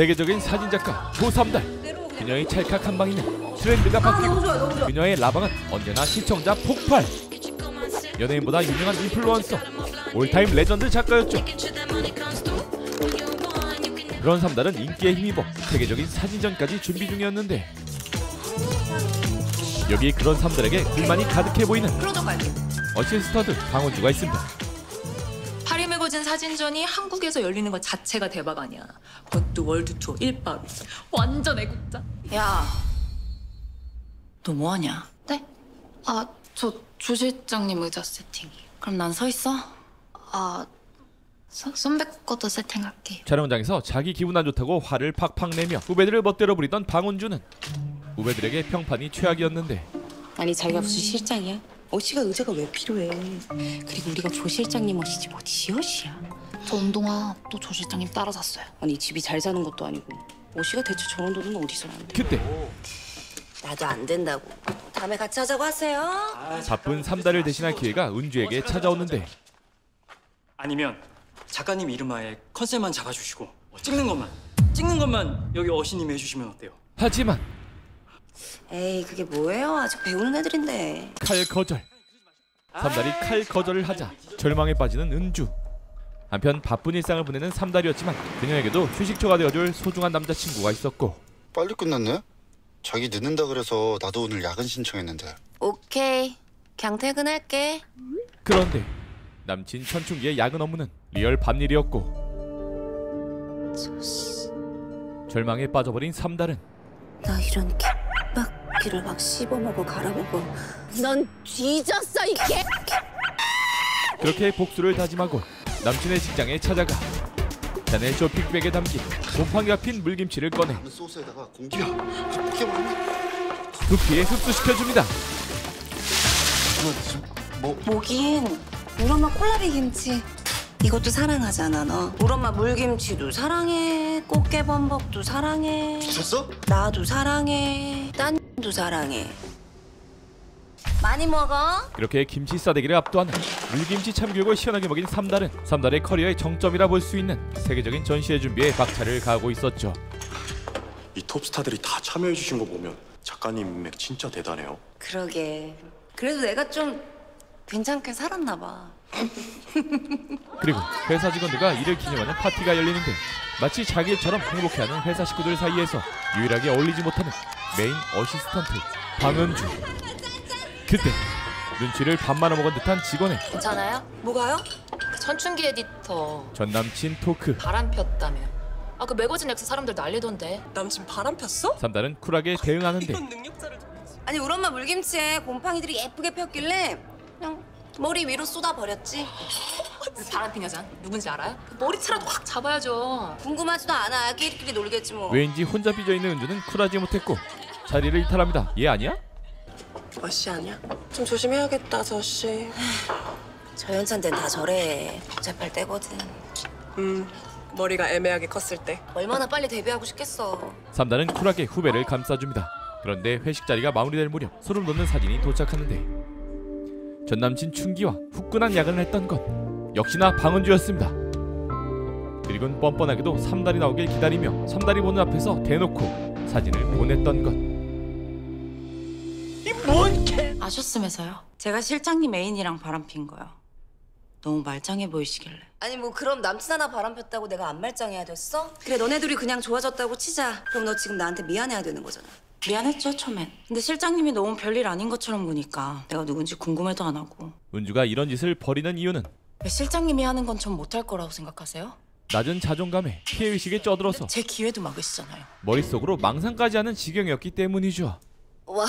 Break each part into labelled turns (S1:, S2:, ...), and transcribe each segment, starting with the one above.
S1: 세계적인 사진작가 조삼달. 그녀의 찰칵 한 방이면 트렌드가 바뀌고 그녀의 라방은 언제나 시청자 폭발. 연예인보다 유명한 인플루언서, 올타임 레전드 작가였죠. 그런 삼달은 인기에 힘입어 세계적인 사진전까지 준비 중이었는데 여기 그런 삼달에게 불만이 가득해 보이는 어시스턴트 방은주가 있습니다.
S2: 파리 매거진 사진전이 한국에서 열리는 것 자체가 대박 아니야. 그것도 월드투어 1박. 완전 애국자.
S3: 야, 너 뭐하냐?
S2: 네? 저 조 실장님 의자 세팅이.
S3: 그럼 난 서 있어?
S2: 선배 것도 세팅할게.
S1: 촬영장에서 자기 기분 안 좋다고 화를 팍팍 내며 후배들을 멋대로 부리던 방은주는 후배들에게 평판이 최악이었는데
S4: 아니 자기가 무슨 실장이야? 어씨가 의자가 왜 필요해? 그리고 우리가 조 실장님 어시지 뭐 지어씨야.
S2: 저 운동화 또 조 실장님 따라 샀어요.
S4: 아니 집이 잘 사는 것도 아니고 어씨가 대체 저런 돈은 어디서 나는데?
S1: 그때
S4: 나도 안 된다고. 다음에 같이 하자고 하세요.
S1: 바쁜 삼달을 대신할 기회가 은주에게 찾아오는데
S5: 아니면 작가님 이름하에 컨셉만 잡아주시고 찍는 것만 여기 어시님이 해주시면 어때요?
S1: 하지만
S4: 에이 그게 뭐예요? 아직 배우는 애들인데.
S1: 칼 거절. 삼달이 칼 거절을 하자 절망에 빠지는 은주. 한편 바쁜 일상을 보내는 삼달이었지만 그녀에게도 휴식처가 되어줄 소중한 남자친구가 있었고.
S6: 빨리 끝났네? 자기 늦는다 그래서 나도 오늘 야근 신청했는데.
S4: 오케이. 그냥 퇴근할게.
S1: 그런데 남친 천충기의 야근 업무는 리얼 밤일이었고 절망에 빠져버린 삼달은
S4: 나 이런 개빡기를 막 씹어먹어 갈아먹어. 넌 뒤졌어 이 개.
S1: 그렇게 복수를 다짐하고 남친의 직장에 찾아가 샤넬 쇼핑백에 담긴 곰팡이가 핀 물김치를 꺼내
S6: 소스에다가 공기야. 어떻게 먹는?
S1: 두피에 흡수시켜줍니다.
S4: 뭐긴 우리 엄마 콜라비 김치 이것도 사랑하잖아. 너 우리 엄마 물김치도 사랑해. 꽃게범벅도 사랑해.
S6: 미쳤어?
S4: 나도 사랑해. 딴도 사랑해. 많이 먹어.
S1: 그렇게 김치 싸대기를 압도하는 물김치 참교육을 시원하게 먹인 삼달은 삼달의 커리어의 정점이라 볼 수 있는 세계적인 전시회 준비에 박차를 가하고 있었죠.
S7: 이 톱스타들이 다 참여해 주신 거 보면 작가님 인맥 진짜 대단해요.
S4: 그러게. 그래도 내가 좀 괜찮게 살았나 봐.
S1: 그리고 회사 직원들과 이를 기념하는 파티가 열리는데 마치 자기 일처럼 행복해하는 회사 식구들 사이에서 유일하게 어울리지 못하는 메인 어시스턴트 방은주. 그때 눈치를 반 말아먹은 듯한 직원의
S2: 괜찮아요?
S4: 뭐가요?
S2: 그 천춘기 에디터
S1: 전남친 토크.
S2: 바람 폈다며. 그 매거진 엑스 사람들 난리던데.
S4: 남친 바람 폈어?
S1: 삼달은 쿨하게 대응하는데
S4: 아니 우리 엄마 물김치에 곰팡이들이 예쁘게 폈길래 그냥 머리 위로 쏟아버렸지.
S2: 바람 핀 여자 누군지 알아요? 머리채라도 확 잡아야죠.
S4: 궁금하지도 않아. 끼리끼리 놀겠지 뭐.
S1: 왠지 혼자 삐져있는 은주는 쿨하지 못했고 자리를 이탈합니다. 얘 아니야?
S8: 어씨 아니야? 좀 조심해야겠다 저씨.
S4: 저 연찬 땐 다 저래. 복잡할 때거든.
S8: 머리가 애매하게 컸을 때.
S4: 얼마나 빨리 데뷔하고 싶겠어.
S1: 삼달은 쿨하게 후배를 감싸줍니다. 그런데 회식 자리가 마무리될 무렵 소름 돋는 사진이 도착하는데 전남친 춘기와 후끈한 야근을 했던 건 역시나 방은주였습니다. 그리고는 뻔뻔하게도 삼달이 나오길 기다리며 삼달이 보는 앞에서 대놓고 사진을 보냈던 것.
S3: 아셨으면서요? 제가 실장님 애인이랑 바람핀 거요. 너무 말짱해 보이시길래.
S4: 아니 뭐 그럼 남친 하나 바람 폈다고 내가 안 말짱해야 됐어? 그래 너네 둘이 그냥 좋아졌다고 치자. 그럼 너 지금 나한테 미안해야 되는 거잖아.
S3: 미안했죠 처음엔. 근데 실장님이 너무 별일 아닌 것처럼 보니까 내가 누군지 궁금해도 안 하고.
S1: 은주가 이런 짓을 벌이는 이유는
S3: 왜 실장님이 하는 건 전 못할 거라고 생각하세요?
S1: 낮은 자존감에 피해의식에 쩌들어서
S3: 제 기회도 막으시잖아요.
S1: 머릿속으로 망상까지 하는 지경이었기 때문이죠.
S4: 와,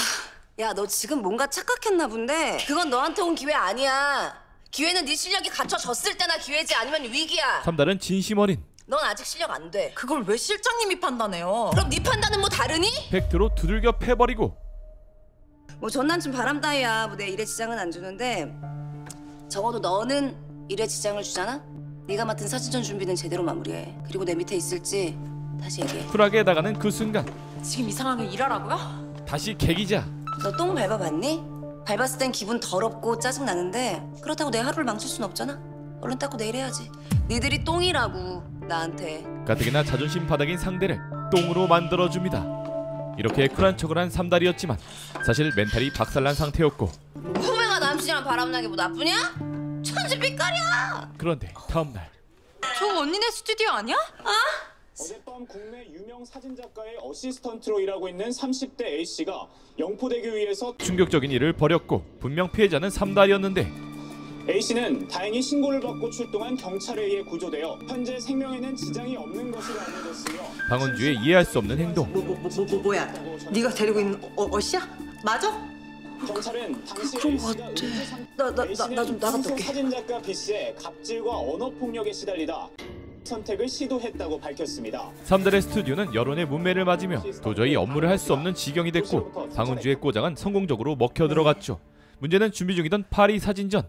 S4: 야 너 지금 뭔가 착각했나 본데 그건 너한테 온 기회 아니야. 기회는 네 실력이 갖춰졌을 때나 기회지 아니면 위기야.
S1: 삼달은 진심 어린
S4: 넌 아직 실력 안 돼.
S3: 그걸 왜 실장님이 판단해요?
S4: 그럼 네 판단은 뭐 다르니?
S1: 팩트로 두들겨 패버리고
S4: 뭐 전남친 바람 따위야. 뭐 내 일에 지장은 안 주는데 적어도 너는 일에 지장을 주잖아? 네가 맡은 사진전 준비는 제대로 마무리해. 그리고 내 밑에 있을지 다시 얘기해.
S1: 쿨하게 나가는 그 순간
S3: 지금 이 상황에 일하라고요?
S1: 다시 개기자.
S4: 너 똥 밟아봤니? 밟았을 땐 기분 더럽고 짜증나는데 그렇다고 내 하루를 망칠 순 없잖아. 얼른 닦고 내일 해야지. 니들이 똥이라고 나한테.
S1: 가뜩이나 자존심 바닥인 상대를 똥으로 만들어줍니다. 이렇게 쿨한 척을 한 삼다리였지만 사실 멘탈이 박살난 상태였고,
S4: 후배가 남친이랑 바람나게 뭐 나쁘냐? 천지 삐까리야.
S1: 그런데 다음날
S2: 저 언니네 스튜디오 아니야?
S9: 어젯밤 국내 유명 사진작가의 어시스턴트로 일하고 있는 30대 A씨가 영포대교 위에서
S1: 충격적인 일을 벌였고, 분명 피해자는 삼다리였는데
S9: A씨는 다행히 신고를 받고 출동한 경찰에 의해 구조되어 현재 생명에는 지장이 없는 것으로 알려졌으며
S1: 방은주의 이해할 수 없는 행동.
S8: 뭐야? 네가 데리고 있는 어씨야? 맞아?
S9: 경찰은 당시
S8: 그런 거
S9: A씨가
S8: 나 좀 나갔다 올게.
S9: 사진작가 B씨의 갑질과 언어폭력에 시달리다 선택을 시도했다고 밝혔습니다.
S1: 삼달의 스튜디오는 여론의 문매를 맞으며 도저히 업무를 할 수 없는 지경이 됐고, 방은주의 꼬장은 성공적으로 먹혀 들어갔죠. 문제는 준비 중이던 파리 사진전.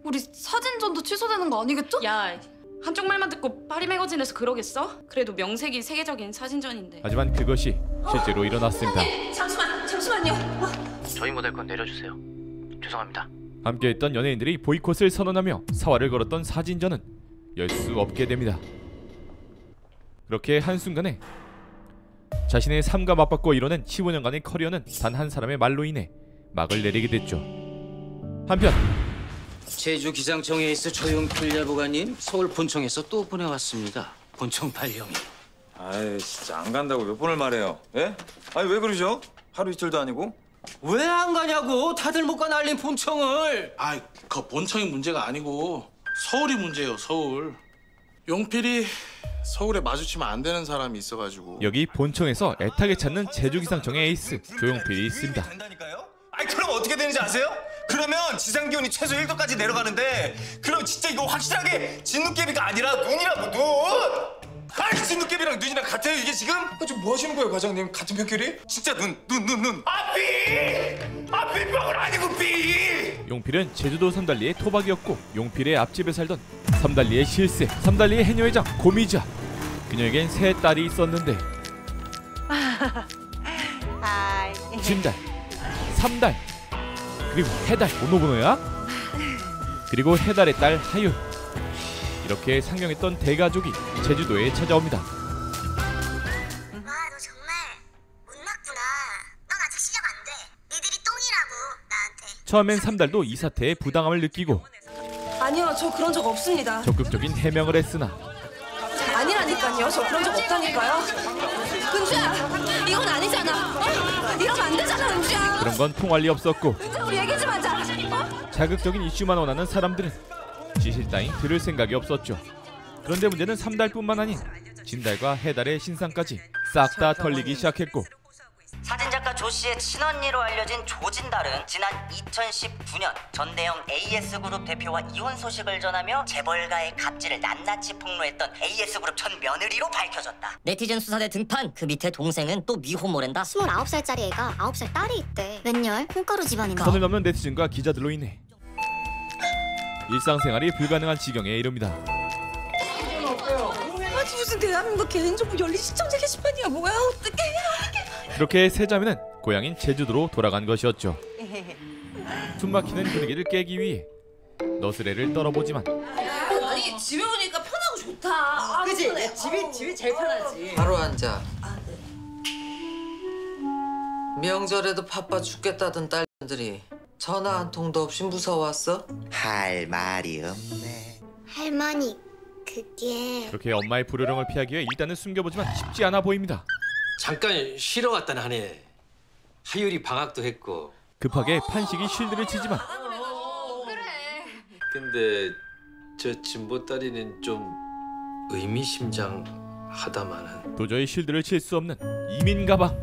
S10: 우리 사진전도 취소되는 거 아니겠죠?
S2: 야,
S10: 한쪽 말만 듣고 파리 매거진에서 그러겠어? 그래도 명색이 세계적인 사진전인데.
S1: 하지만 그것이 실제로 일어났습니다.
S4: 잠시만요.
S11: 저희 모델 건 내려주세요. 죄송합니다.
S1: 함께했던 연예인들이 보이콧을 선언하며 사활을 걸었던 사진전은 열 수 없게 됩니다. 그렇게 한순간에 자신의 삶과 맞바꿔 이뤄낸 15년간의 커리어는 단 한 사람의 말로 인해 막을 내리게 됐죠. 한편
S11: 제주 기상청 에이스 조용필 야보관님 서울 본청에서 또 보내왔습니다. 본청 발령이.
S12: 아이 진짜 안 간다고 몇 번을 말해요. 예? 아니 왜 그러죠? 하루 이틀도 아니고.
S11: 왜 안 가냐고. 다들 못 가 난린 본청을.
S13: 아이, 그 본청이 문제가 아니고 서울이 문제예요. 서울. 용필이 서울에 마주치면 안 되는 사람이 있어가지고.
S1: 여기 본청에서 애타게 찾는 제주기상청의 에이스 조용필이 있습니다.
S12: 아니 그럼 어떻게 되는지 아세요? 그러면 지상기온이 최소 1도까지 내려가는데, 그럼 진짜 이거 확실하게 진눈깨비가 아니라 눈이라고, 눈! 아니 진눈깨비랑 눈이랑 같아요 이게 지금? 지금 뭐 하시는 거예요 과장님? 같은 편끼리? 진짜 눈! 빗방울 아니고 빗!
S1: 용필은 제주도 삼달리의 토박이었고, 용필의 앞집에 살던 삼달리의 실세, 삼달리의 해녀회장 고미자. 그녀에겐 세 딸이 있었는데 진달, 삼달, 그리고 해달, 오노부노야? 그리고 해달의 딸 하윤. 이렇게 상경했던 대가족이 제주도에 찾아옵니다.
S14: 너 정말 못났구나. 넌 아직 시작 안 돼. 니들이 똥이라고 나한테.
S1: 처음엔 삼달도 이 사태에 부당함을 느끼고
S4: 아니요, 저 그런 적 없습니다.
S1: 적극적인 해명을 했으나
S4: 아니라니까요. 저 그런 적 없다니까요. 은주야, 이건 아니잖아. 이러면 안 되잖아, 은주야.
S1: 그런 건 통할 리 없었고,
S4: 은주야, 우리 얘기 좀 하자.
S1: 자극적인 이슈만 원하는 사람들은 지실 따윈 들을 생각이 없었죠. 그런데 문제는 삼달뿐만 아닌 진달과 해달의 신상까지 싹 다 털리기 시작했고,
S15: 사진작가 조 씨의 친언니로 알려진 조진달은 지난 2019년 전대영 AS그룹 대표와 이혼 소식을 전하며 재벌가의 갑질을 낱낱이 폭로했던 AS그룹 전 며느리로 밝혀졌다.
S16: 네티즌 수사대 등판. 그 밑에 동생은 또 미혼모랜다.
S14: 29살짜리 애가 9살 딸이 있대. 웬열? 콩가루 집안인가?
S1: 선을 넘는 네티즌과 기자들로 인해 일상생활이 불가능한 지경에 이릅니다.
S4: 아니 무슨 대한민국 개인정보 열린 시청자 게시판이야. 뭐야, 어떡해.
S1: 그렇게 세 자매는 고향인 제주도로 돌아간 것이었죠. 숨막히는 분위기를 깨기 위해 너스레를 떨어보지만
S4: 아니 집에 오니까 편하고 좋다.
S8: 그지? 집이 제일 편하지. 바로 앉아. 명절에도 바빠 죽겠다던 딸들이 전화 한 통도 없이 무서웠어?
S11: 할 말이 없네.
S14: 할머니, 그게
S1: 그렇게 엄마의 불효령을 피하기 위해 일단은 숨겨보지만 쉽지 않아 보입니다.
S17: 잠깐 쉬러 갔다는 하네. 하율이 방학도 했고.
S1: 급하게 판식이 쉴드를 치지만
S17: 근데 저 진보딸이는 좀 의미심장하다마는.
S1: 도저히 쉴드를 칠 수 없는 이민 가방.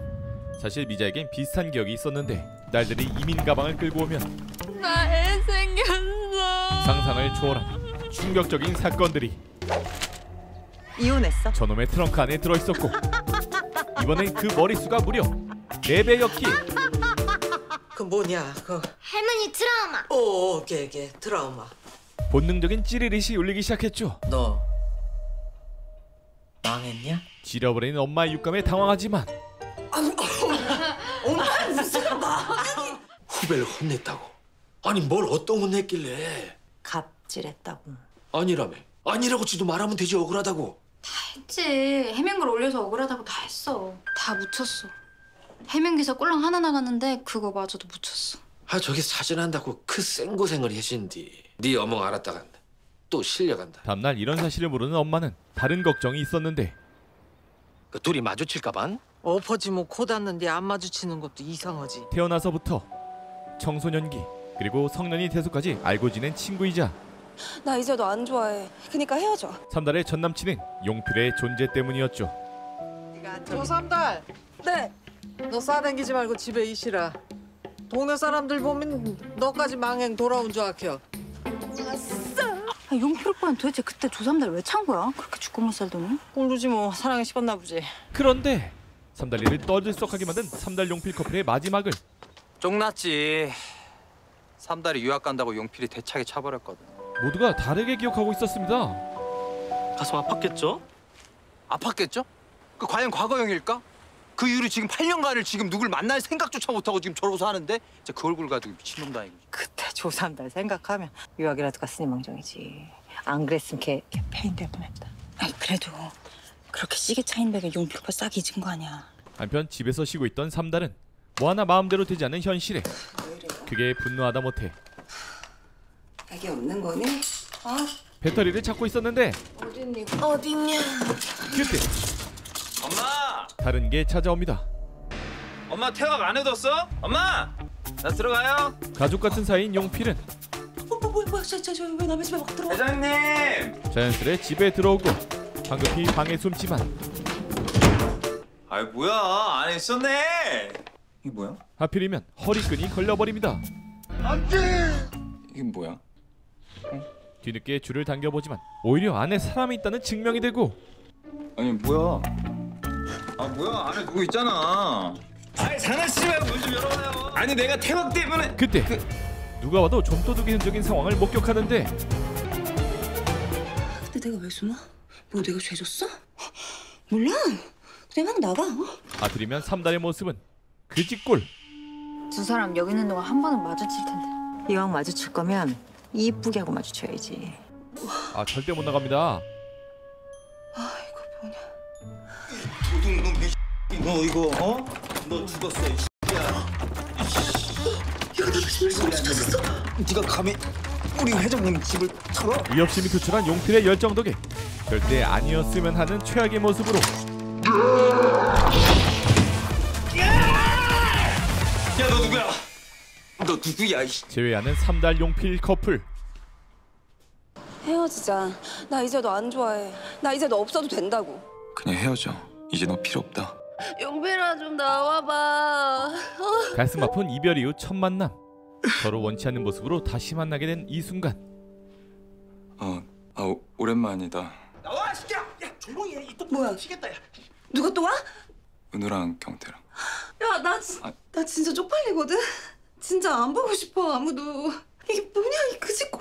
S1: 사실 미자에겐 비슷한 기억이 있었는데 딸들이 이민 가방을 끌고 오면
S10: 나 애 생겼어.
S1: 상상을 초월한 충격적인 사건들이
S8: 이혼했어?
S1: 저놈의 트렁크 안에 들어있었고, 이번엔 그 머릿수가 무려 4배였기에
S8: 그 뭐냐? 그
S14: 할머니 트라우마.
S8: 오, 걔 트라우마.
S1: 본능적인 찌릿이 울리기 시작했죠.
S8: 너 망했냐?
S1: 지려버리는 엄마의 육감에 당황하지만
S8: 엄마 무슨 마?
S17: 후배를 혼냈다고. 아니 뭘 어떤 혼냈길래.
S3: 갑질했다고.
S17: 아니라며. 아니라고 지도 말하면 되지. 억울하다고.
S10: 했지. 해명글 올려서 억울하다고 다 했어. 다 묻혔어. 해명기사 꼴랑 하나 나갔는데 그거마저도 묻혔어.
S17: 아 저기 사진한다고 그 생고생을 해신디. 네 어멍 알았다가 또 실려간다.
S1: 다음날 이런 사실을 모르는 엄마는 다른 걱정이 있었는데
S17: 그 둘이 마주칠까반?
S8: 엎어지 뭐 코 닿는데 안 마주치는 것도 이상하지.
S1: 태어나서부터 청소년기 그리고 성년이 돼서까지 알고 지낸 친구이자
S4: 나 이제 너 안 좋아해. 그니까 헤어져.
S1: 삼달의 전남친은 용필의 존재 때문이었죠.
S8: 조삼달.
S4: 네.
S8: 너 싸댕기지 말고 집에 있으라. 동네 사람들 보면 너까지 망행 돌아온 줄 아켜.
S4: 아싸. 용필 오빠는 도대체 그때 조삼달 왜 찬 거야? 그렇게 죽고 못 살더니?
S8: 모르지 뭐. 사랑에 식었나 보지.
S1: 그런데 삼달리를 떠들썩하게 만든 삼달 용필 커플의 마지막을
S18: 쫑났지. 삼달이 유학 간다고 용필이 대차게 차버렸거든.
S1: 모두가 다르게 기억하고 있었습니다.
S18: 가서 아팠겠죠? 아팠겠죠? 그 과연 과거형일까? 그 이후로 지금 8년간을 지금 누굴 만날 생각조차 못하고 지금 저러고서 하는데 진짜 그 얼굴 가지고 미친놈도 아니고.
S8: 그때 조삼달 생각하면 유학이라도 갔으니 망정이지. 안 그랬으면 걔 패인될 뻔했다.
S4: 아니 그래도 그렇게 시계 차인 백에 용필 오빠 싸게 잊은 거 아니야.
S1: 한편 집에서 쉬고 있던 삼달은 뭐 하나 마음대로 되지 않는 현실에 그게 분노하다 못해
S4: 딱이 없는 거네?
S1: 배터리를 찾고 있었는데
S4: 어딨냐?
S1: 그때
S12: 엄마!
S1: 다른 게 찾아옵니다.
S12: 엄마 태학 안 해뒀어? 엄마! 나 들어가요.
S1: 가족 같은 사이인 용필은
S4: 뭐야 왜 남의 집에 막 들어와?
S12: 회장님!
S1: 자연스레 집에 들어오고 황급히 방에 숨지만
S12: 아이 뭐야 안에 있었네. 이게 뭐야?
S1: 하필이면 허리끈이 걸려버립니다.
S12: 안돼. 이게 뭐야?
S1: 뒤늦게 줄을 당겨보지만 오히려 안에 사람이 있다는 증명이 되고
S12: 아니 뭐야? 아 뭐야 안에 누구 있잖아. 아니 장난치지 말고 문 좀 열어봐요. 아니 내가 태학 때문에.
S1: 그때 누가 봐도 좀도둑의 흔적인 상황을 목격하는데
S4: 근데 내가 왜 숨어? 뭐 내가 죄 졌어? 몰라. 그냥 막 나가.
S1: 하필이면 삼달의 모습은 그지꼴.
S10: 두 사람 여기 있는 동안 한 번은 마주칠 텐데.
S8: 이왕 마주칠 거면 이쁘게 하고 마주쳐야지.
S1: 아 절대 못 나갑니다.
S12: 도둑놈이 너 이거 어? 너 죽었어 이 X야.
S4: 이거 나 무슨 찾았어?
S12: 네가 감히 우리 회장님 집을 털어?
S1: 위협심이 투철한 용필의 열정 덕에 절대 아니었으면 하는 최악의 모습으로
S12: 야 너 누구야? 너 누구야?
S1: 제외하는 삼달 용필 커플.
S4: 헤어지자. 나 이제 너 안 좋아해. 나 이제 너 없어도 된다고.
S7: 그냥 헤어져. 이제 너 필요 없다.
S4: 용필아 좀 나와봐.
S1: 가슴 아픈 이별 이후 첫 만남. 서로 원치 않는 모습으로 다시 만나게 된 이 순간.
S7: 오랜만이다.
S12: 나와 시켜. 야 조용히 해. 이또
S4: 뭐야?
S12: 미치겠다. 야.
S4: 누가 또 와?
S7: 은우랑 경태랑.
S4: 야, 나 진짜 쪽팔리거든. 진짜 안 보고 싶어 아무도. 이게 뭐냐 이 그지꼴.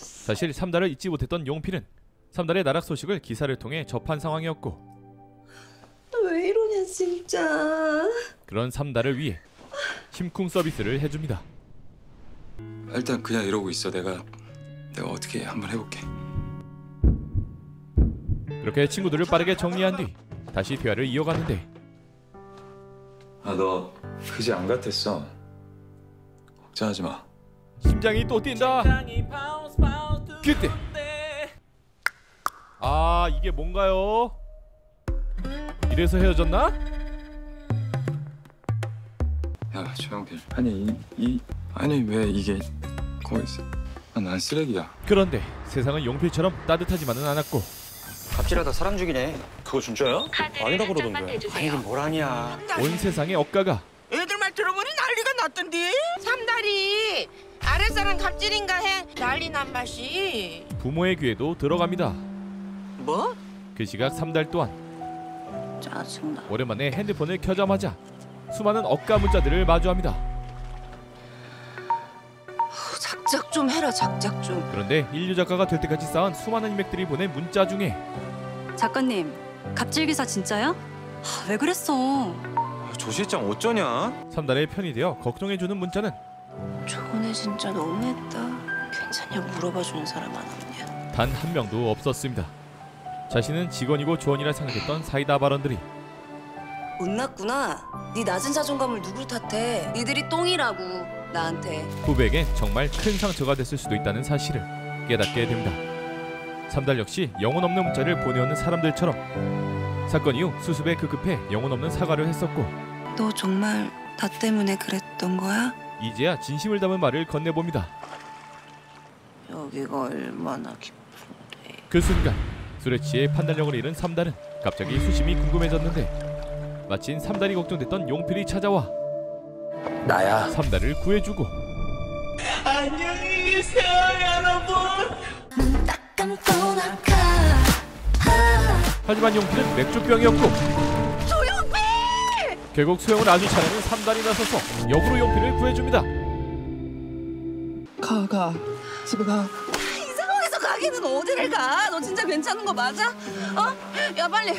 S1: 사실 삼달을 잊지 못했던 용필은 삼달의 나락 소식을 기사를 통해 접한 상황이었고
S4: 왜 이러냐 진짜.
S1: 그런 삼달을 위해 심쿵 서비스를 해줍니다.
S7: 일단 그냥 이러고 있어. 내가 어떻게 한번 해볼게.
S1: 그렇게 친구들을 빠르게 정리한 뒤 다시 대화를 이어가는데
S7: 너 그지 안 같았어. 걱정하지 마.
S1: 심장이 또 뛴다. 그때 아 이게 뭔가요? 이래서 헤어졌나?
S7: 야 조영필. 아니 왜 이게 거기 있어? 난 쓰레기야.
S1: 그런데 세상은 용필처럼 따뜻하지만은 않았고
S18: 갑질하다 사람 죽이네. 그거 진짜야? 아니라 그러던데.
S11: 아니긴 뭘 아니야.
S1: 온 세상의 억가가
S19: 애들 말 들어보니 난리가 났던데. 삼달이 아랫사람 갑질인가 해 난리 난 맛이.
S1: 부모의 귀에도 들어갑니다.
S19: 뭐?
S1: 그 시각 삼달 또한
S4: 짜증나.
S1: 오랜만에 핸드폰을 켜자마자 수많은 억가 문자들을 마주합니다.
S4: 작작 좀 해라 작작 좀.
S1: 그런데 인류 작가가 될 때까지 쌓은 수많은 인맥들이 보낸 문자 중에
S4: 작가님 갑질 기사 진짜야? 왜 그랬어?
S18: 조 실장 어쩌냐?
S1: 삼달의 편이 되어 걱정해주는 문자는
S4: 저번에 진짜 너무했다. 괜찮냐 물어봐주는 사람 안 없냐?
S1: 단 한 명도 없었습니다. 자신은 직원이고 조언이라 생각했던 사이다 발언들이
S4: 못났구나. 네 낮은 자존감을 누굴 탓해? 니들이 똥이라고 나한테.
S1: 후배에게 정말 큰 상처가 됐을 수도 있다는 사실을 깨닫게 됩니다. 삼달 역시 영혼 없는 문자를 보내오는 사람들처럼 사건 이후 수습에 급급해 영혼 없는 사과를 했었고
S4: 너 정말 나 때문에 그랬던 거야?
S1: 이제야 진심을 담은 말을 건네봅니다.
S3: 여기가 얼마나
S1: 그 순간 술에 취해 판단력을 잃은 삼달은 갑자기 수심이 궁금해졌는데 마침 삼달이 걱정됐던 용필이 찾아와
S17: 나야.
S1: 삼달을 구해주고
S19: 안녕히 계세요, 여러분.
S1: 하지만 용필은 맥주병이었고
S19: 조용필!
S1: 결국 소영을 아주 잘하는 삼달이 나서서 역으로 용필을 구해줍니다.
S8: 가 집에 가.
S4: 이 상황에서 가기는 어디를 가? 너 진짜 괜찮은 거 맞아? 어? 야 빨리.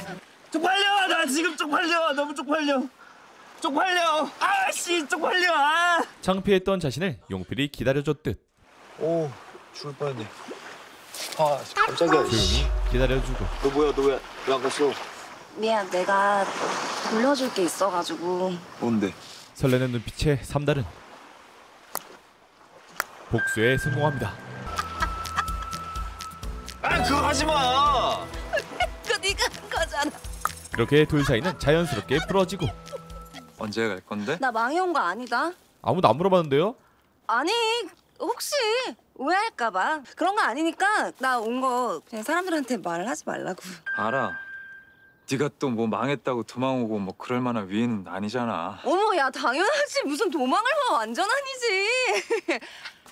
S12: 쪽팔려. 나 지금 쪽팔려. 너무 쪽팔려. 아씨 쪽팔려.
S1: 창피했던 자신을 용필이 기다려줬듯
S18: 오, 죽을 뻔했네. 아, 깜짝이야.
S1: 조용히 기다려주고
S18: 너 뭐야? 너 왜 안 갔어?
S4: 미안, 내가 돌려줄 게 있어가지고.
S18: 뭔데?
S1: 설레는 눈빛에 삼달은 복수에 성공합니다.
S12: 아 그거 하지 마.
S4: 그거 네가 한 거잖아.
S1: 그렇게 둘 사이는 자연스럽게 풀어지고
S18: 언제 갈 건데?
S4: 나 망해온 거 아니다.
S1: 아무도 안 물어봤는데요?
S4: 아니, 혹시 오해할까봐. 그런 거 아니니까 나 온 거 그냥 사람들한테 말하지 말라고.
S20: 알아. 네가 또 뭐 망했다고 도망오고 뭐 그럴 만한 위인은 아니잖아.
S4: 어머, 야 당연하지. 무슨 도망을 와. 완전 아니지.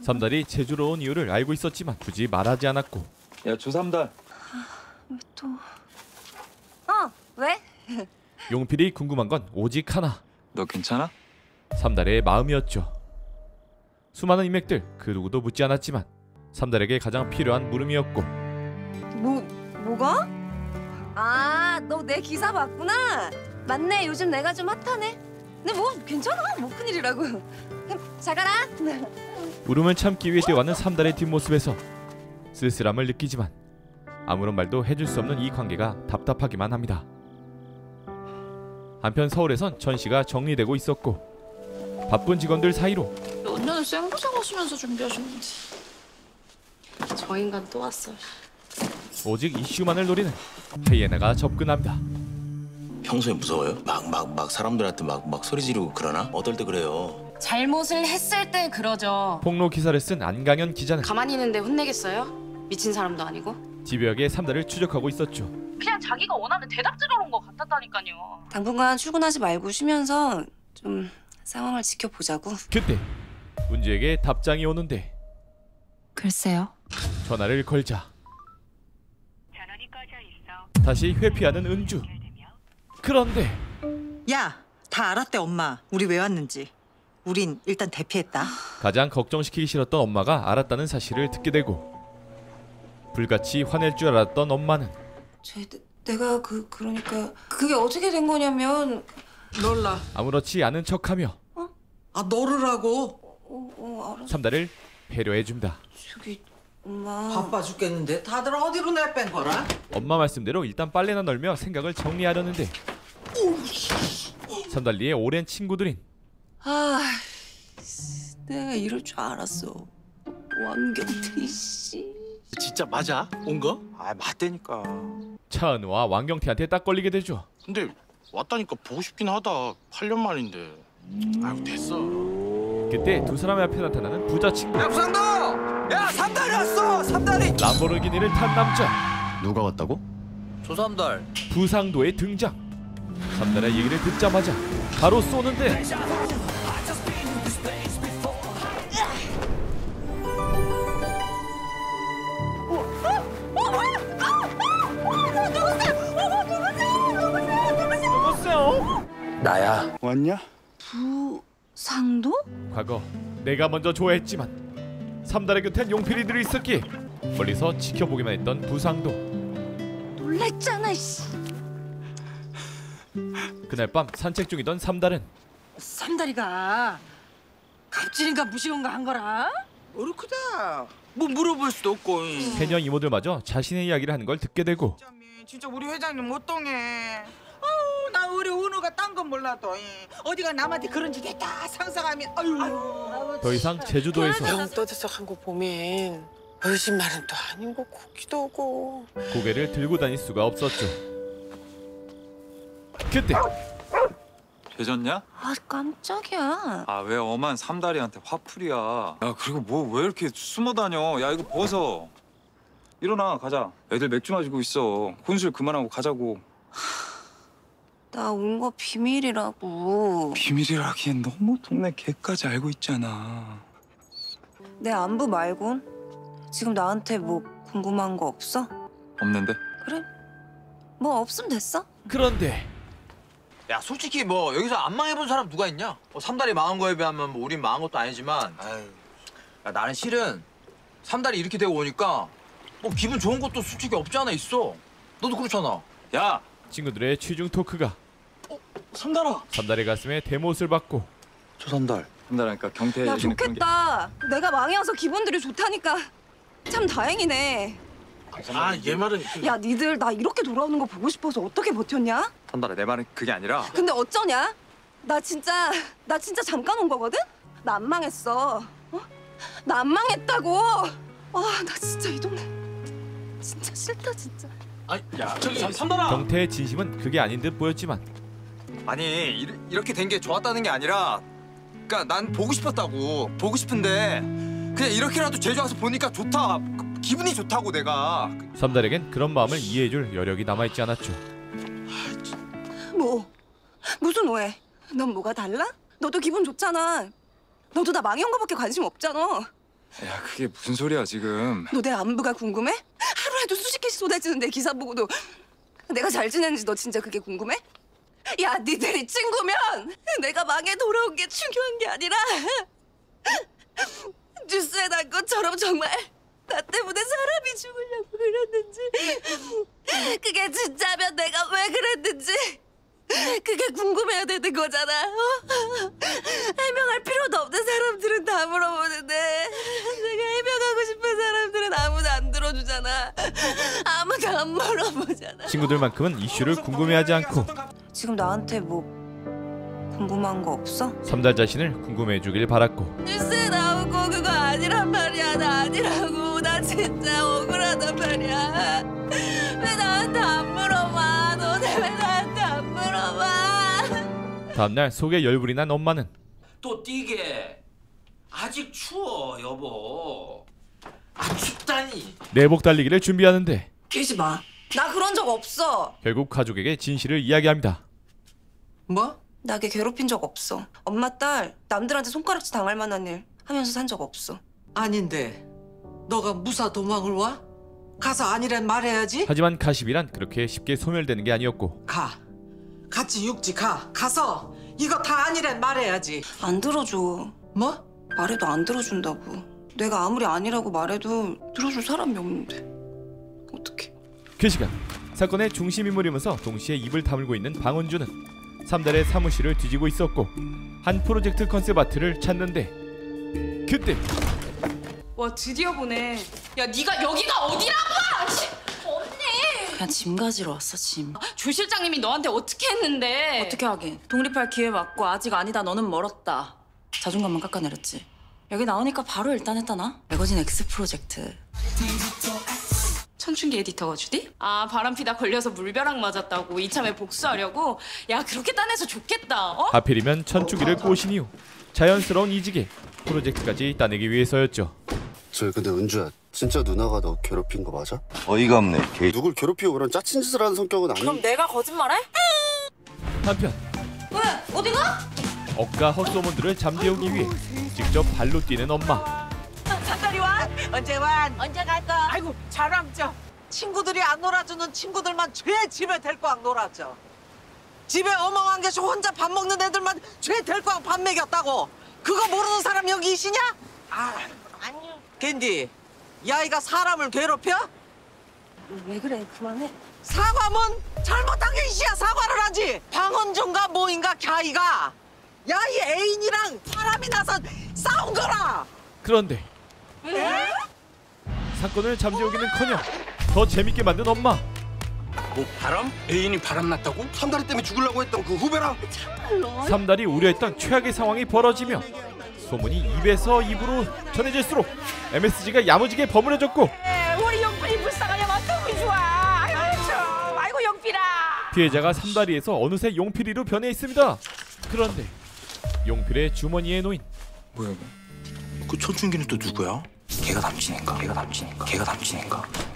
S1: 삼달이 제주로 온 이유를 알고 있었지만 굳이 말하지 않았고
S20: 야 조삼달.
S4: 왜 또? 왜?
S1: 용필이 궁금한 건 오직 하나.
S20: 너 괜찮아?
S1: 삼달의 마음이었죠. 수많은 인맥들 그 누구도 묻지 않았지만 삼달에게 가장 필요한 물음이었고
S4: 뭐가? 아, 너 내 기사 봤구나. 맞네. 요즘 내가 좀 핫하네. 근데 뭐 괜찮아. 뭐 큰일이라고. 잘 가라.
S1: 울음을 참기 위해 뛰어가는 삼달의 뒷모습에서 쓸쓸함을 느끼지만 아무런 말도 해줄 수 없는 이 관계가 답답하기만 합니다. 한편 서울에선 전시가 정리되고 있었고 바쁜 직원들 사이로
S10: 언니는 생고생 하시면서 준비하셨는데 저 인간 또 왔어.
S1: 오직 이슈만을 노리는 헤이에나가 접근합니다.
S21: 평소에 무서워요? 막 사람들한테 막 소리 지르고 그러나? 어떨 때 그래요?
S22: 잘못을 했을 때 그러죠.
S1: 폭로 기사를 쓴 안강현 기자는
S22: 가만히 있는데 혼내겠어요? 미친 사람도 아니고.
S1: 집요하게 삼달을 추적하고 있었죠.
S22: 그냥 자기가 원하는 대답 들어온 것 같았다니까요.
S4: 당분간 출근하지 말고 쉬면서 좀 상황을 지켜보자고.
S1: 그때 은주에게 답장이 오는데
S22: 글쎄요.
S1: 전화를 걸자 다시 회피하는 은주. 그런데
S8: 야, 다 알았대 엄마. 우리 왜 왔는지. 우린 일단 대피했다.
S1: 가장 걱정시키기 싫었던 엄마가 알았다는 사실을 듣게 되고 불같이 화낼 줄 알았던 엄마는
S4: 내가 그러니까 그게 어떻게 된 거냐면
S8: 놀라.
S1: 아무렇지 않은 척하며
S8: 아, 너르라고.
S4: 알았어.
S1: 삼달을 배려해줍니다.
S4: 저기 엄마.
S8: 바빠 죽겠는데 다들 어디로 내뺀 거라?
S1: 엄마 말씀대로 일단 빨래나 널며 생각을 정리하려는데 삼달리의 오랜 친구들인
S4: 아, 내가 이럴 줄 알았어. 왕경태 씨.
S13: 진짜 맞아? 온 거?
S18: 아, 맞다니까.
S1: 차은우와 왕경태한테 딱 걸리게 되죠.
S13: 근데 왔다니까 보고 싶긴 하다. 8년 만인데. 아유 됐어.
S1: 그때 두 사람의 앞에 나타나는 부자 친구.
S18: 야, 부상도! 야, 삼달이 왔어! 삼달이!
S1: 람보르기니를 탄 남자.
S18: 누가 왔다고?
S17: 조삼달.
S1: 부상도의 등장. 삼달의 얘기를 듣자마자 바로 쏘는데
S4: 누구세요?
S17: 나야.
S6: 왔냐?
S4: 부상도?
S1: 과거 내가 먼저 좋아했지만 삼달의 곁엔 용필이들이 있었기에 멀리서 지켜보기만 했던 부상도.
S4: 놀랬잖아 씨.
S1: 그날 밤 산책 중이던 삼달은
S8: 삼다리가 갑질인가 무시인가 한 거라?
S18: 어르크다. 뭐 물어볼 수도 없고.
S1: 해녀 이모들마저 자신의 이야기를 하는 걸 듣게 되고
S19: 진짜 우리 회장님 못 동해. 아우 나 우리 은우가 딴 건 몰라도 어디가 남한테 그런 짓 했다 상상하면 아유.
S1: 더 이상 제주도에서
S19: 형 떠들썩한 거 보면 거짓말은 또 아닌 거 같기도 하고.
S1: 고개를 들고 다닐 수가 없었죠. 그때
S20: 되졌냐?
S3: 아 깜짝이야.
S20: 아 왜 엄한 삼다리한테 화풀이야. 야 그리고 뭐 왜 이렇게 숨어 다녀. 야 이거 벗어. 일어나 가자. 애들 맥주 마시고 있어. 혼술 그만하고 가자고.
S3: 나 온 거 비밀이라고.
S20: 비밀이라기엔 너무 동네 개까지 알고 있잖아.
S3: 내 안부 말곤 지금 나한테 뭐 궁금한 거 없어?
S20: 없는데?
S3: 그래? 뭐 없으면 됐어.
S1: 그런데
S18: 야 솔직히 뭐 여기서 안 망해본 사람 누가 있냐? 삼다리 망한 거에 비하면 뭐 우린 망한 것도 아니지만 아유, 야, 나는 실은 삼다리 이렇게 되고 오니까 뭐 기분 좋은 것도 솔직히 없지 않아 있어. 너도 그렇잖아.
S20: 야!
S1: 친구들의 취중 토크가
S18: 삼달아!
S1: 삼달의 가슴에 대못을 받고
S18: 저 삼달.
S20: 삼달하니까 경태
S4: 야
S20: 얘기는 그런 게-
S4: 좋겠다. 내가 망해와서 기분들이 좋다니까. 참 다행이네.
S13: 얘 말은
S4: 야 니들 나 이렇게 돌아오는 거 보고 싶어서 어떻게 버텼냐?
S20: 삼달아 내 말은 그게 아니라
S4: 근데 어쩌냐? 나 진짜 잠깐 온 거거든? 나 안 망했어. 어? 나 안 망했다고. 와 나 진짜 이 동네 진짜 싫다 진짜.
S18: 저기 삼달아!
S1: 경태의 진심은 그게 아닌 듯 보였지만
S18: 아니 이렇게 된 게 좋았다는 게 아니라 그러니까 난 보고 싶었다고. 보고 싶은데 그냥 이렇게라도 제주 와서 보니까 좋다. 기분이 좋다고 내가.
S1: 삼달에겐 그런 마음을 이해해줄 여력이 남아있지 않았죠.
S4: 뭐? 무슨 오해? 넌 뭐가 달라? 너도 기분 좋잖아. 너도 나 망해온 거밖에 관심 없잖아.
S20: 야 그게 무슨 소리야 지금.
S4: 너 내 안부가 궁금해? 하루에도 수십 개씩 쏟아지는 내 기사 보고도 내가 잘 지내는지 너 진짜 그게 궁금해? 야 니들이 친구면 내가 망해 돌아온 게 중요한 게 아니라 뉴스에 난 것처럼 정말 나 때문에 사람이 죽으려고 그랬는지 그게 진짜면 내가 왜 그랬는지 그게 궁금해야 되는 거잖아. 해명할 필요도 없는 사람들은 다 물어보는데 내가 해명하고 싶은 사람들은 아무도 안 들어주잖아. 아무도 안 물어보잖아.
S1: 친구들만큼은 이슈를 궁금해하지 않고
S3: 지금 나한테 뭐 궁금한 거 없어?
S1: 삼달 자신을 궁금해주길 바랐고
S4: 뉴스에 나오고 그거 아니란 말이야. 나 아니라고. 나 진짜 억울하단 말이야. 왜 나한테 안 물어봐. 너네 왜 나한테 안 물어봐.
S1: 다음날 속에 열불이 난 엄마는
S11: 또 뛰게. 아직 추워 여보. 아 춥다니.
S1: 내복 달리기를 준비하는데
S4: 깨지 마. 나 그런 적 없어.
S1: 결국 가족에게 진실을 이야기합니다.
S4: 뭐? 나 걔 괴롭힌 적 없어. 엄마 딸 남들한테 손가락질 당할 만한 일 하면서 산 적 없어.
S8: 아닌데 너가 무사 도망을 와? 가서 아니란 말해야지.
S1: 하지만 가십이란 그렇게 쉽게 소멸되는 게 아니었고
S8: 같이 육지 가. 가서 이거 다 아니란 말해야지.
S4: 안 들어줘.
S8: 뭐?
S4: 말해도 안 들어준다고. 내가 아무리 아니라고 말해도 들어줄 사람이 없는데 어떡해.
S1: 그 시간 사건의 중심 인물이면서 동시에 입을 다물고 있는 방은주는 삼달의 사무실을 뒤지고 있었고 한 프로젝트 컨셉 아트를 찾는데 그때
S22: 와 드디어 보네. 야 네가 여기가 어디라고? 언니.
S3: 그냥 짐 가지러 왔어 짐.
S22: 조 실장님이 너한테 어떻게 했는데?
S3: 어떻게 하긴. 독립할 기회 맞고 아직 아니다 너는 멀었다. 자존감만 깎아내렸지. 여기 나오니까 바로 일단했다 나. 매거진 X 프로젝트.
S22: 천춘기 에디터가 주디? 아 바람피다 걸려서 물벼락 맞았다고 이참에 복수하려고? 야 그렇게 따내서 좋겠다. 어?
S1: 하필이면 천주기를 꼬신 이후 자연스러운 이직에 프로젝트까지 따내기 위해서였죠.
S6: 저기 근데 은주야, 진짜 누나가 너 괴롭힌 거 맞아?
S21: 어이가 없네.
S6: 누굴 괴롭히고 그런 짜친 짓을 하는 성격은 아니.
S3: 그럼 내가 거짓말해?
S1: 한편
S3: 왜? 어디가?
S1: 억가 헛소문들을 잠재우기 위해 직접 발로 뛰는 엄마.
S8: 삼달이 와? 언제 와? 언제 갈까? 아이고 잘함죠. 친구들이 안 놀아주는 친구들만 죄 집에 데리고 안 놀아줘. 집에 어멍한 게 혼자 밥 먹는 애들만 죄 데리고 밥 먹였다고. 그거 모르는 사람 여기 있으냐? 아니. 캔디, 이 아이가 사람을 괴롭혀?
S4: 왜 그래 그만해.
S8: 사과면 잘못한 게 이시야 사과를 하지. 방언종가 뭐인가 갸이가 야 이 애인이랑 바람이 나서 싸운 거라.
S1: 그런데 사건을 잠재우기는커녕 더 재밌게 만든 엄마.
S17: 뭐 바람? 애인이 바람 났다고?
S12: 삼다리 때문에 죽으려고 했던 그 후배랑.
S1: 삼달이 우려했던 최악의 상황이 벌어지며 소문이 입에서 입으로 전해질수록 MSG가 야무지게 버무려졌고
S19: 우리 영필이 불쌍하냐 어떻게 좋아. 아이고 영필아.
S1: 피해자가 삼다리에서 어느새 용필이로 변해 있습니다. 그런데 용필의 주머니에 놓인
S17: 뭐야 이거? 그 천춘기는 또 누구야? 걔가 남친인가?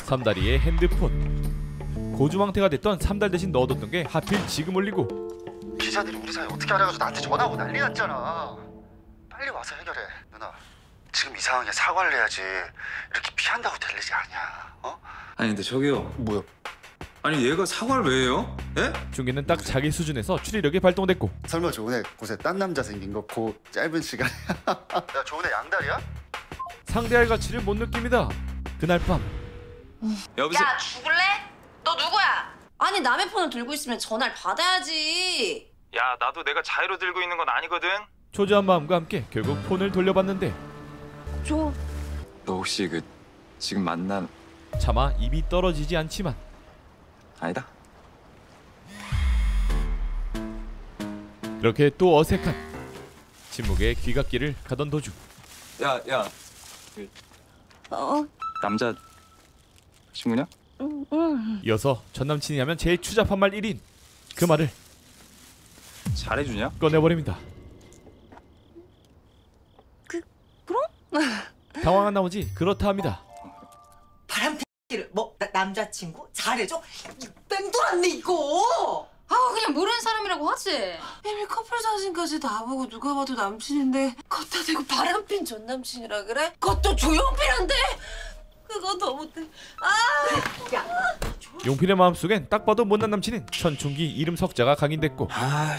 S1: 삼다리의 핸드폰. 고주망태가 됐던 삼달 대신 넣어뒀던 게 하필 지금 울리고
S6: 기자들이 우리 사이 어떻게 알아가지고 나한테 전화하고 난리 났잖아. 빨리 와서 해결해. 누나, 지금 이 상황에 사과를 해야지. 이렇게 피한다고 될 일이 아니야. 어?
S20: 아니 근데 저기요.
S6: 뭐야?
S20: 아니 얘가 사과를 왜 해요? 예?
S1: 중기는 딱 자기 수준에서 추리력이 발동됐고
S6: 설마 좋은 애 곳에 딴 남자 생긴 거 그 짧은 시간에. 야, 좋은 애 양다리야?
S1: 상대할 가치를 못 느낍니다. 그날 밤
S20: 여보세요?
S4: 야, 죽을래? 너 누구야? 아니, 남의 폰을 들고 있으면 전화를 받아야지.
S20: 야 나도 내가 자유로 들고 있는 건 아니거든.
S1: 초조한 마음과 함께 결국 폰을 돌려봤는데
S4: 줘.
S20: 너 혹시 그 지금 만난
S1: 차마 입이 떨어지지 않지만
S20: 아니다.
S1: 그렇게 또 어색한 침묵의 귀갓길을 가던 도중
S20: 야. 남자 친구냐?
S1: 이어서 전남친이 하면 제일 추잡한 말 1인 그 말을
S20: 잘해주냐?
S1: 꺼내버립니다.
S4: 그럼?
S1: 당황한 나머지 그렇다 합니다.
S8: 바람피를 뭐 남자친구 잘해줘? 뺑돌았네 이거.
S10: 그냥 모르는 사람이라고 하지.
S4: 이미 커플 사진까지 다 보고 누가 봐도 남친인데 걷다 대고 바람핀 전 남친이라 그래? 그것도 조용필한데? 그거 더 못해.
S1: 용필의 마음속엔 딱 봐도 못난 남친인 천충기 이름 석자가 각인됐고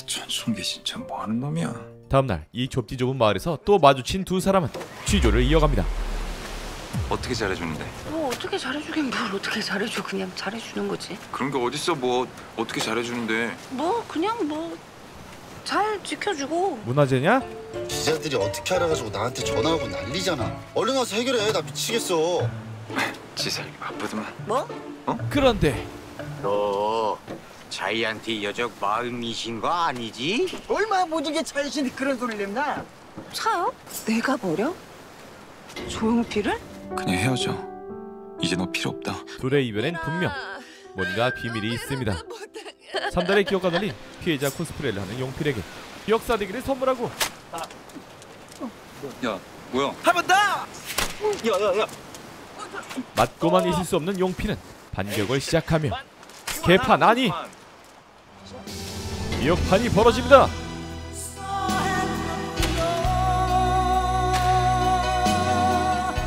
S20: 천충기 진짜 뭐하는 놈이야.
S1: 다음날 이 좁디 좁은 마을에서 또 마주친 두 사람은 취조를 이어갑니다.
S20: 어떻게 잘해주는데?
S4: 뭐 어떻게 잘해주긴 뭘 어떻게 잘해줘. 그냥 잘해주는 거지.
S20: 그런 게 어딨어. 뭐 어떻게 잘해주는데.
S4: 뭐 그냥 뭐 잘 지켜주고.
S1: 문화재냐?
S6: 기자들이 어떻게 알아가지고 나한테 전화하고 난리잖아. 얼른 와서 해결해. 나 미치겠어.
S20: 지살 바쁘더만.
S4: 뭐?
S1: 그런데
S11: 너 자이한테 여적 마음이신 거 아니지?
S19: 얼마나 모지게 자신이 그런 소리를 냈나?
S4: 차요? 내가 버려? 조용필을?
S20: 그냥 헤어져. 이제 너 필요 없다.
S1: 둘의 이별엔 분명 뭔가 비밀이 있습니다. 삼달의 기억과 달리 피해자 코스프레를 하는 용필에게 기억 사대기를 선물하고
S20: 야 뭐야?
S19: 한 번 더!
S17: 야야야.
S1: 맞고만 있을 수 없는 용필은 반격을 시작하며 개판 아니 미역판이 벌어집니다.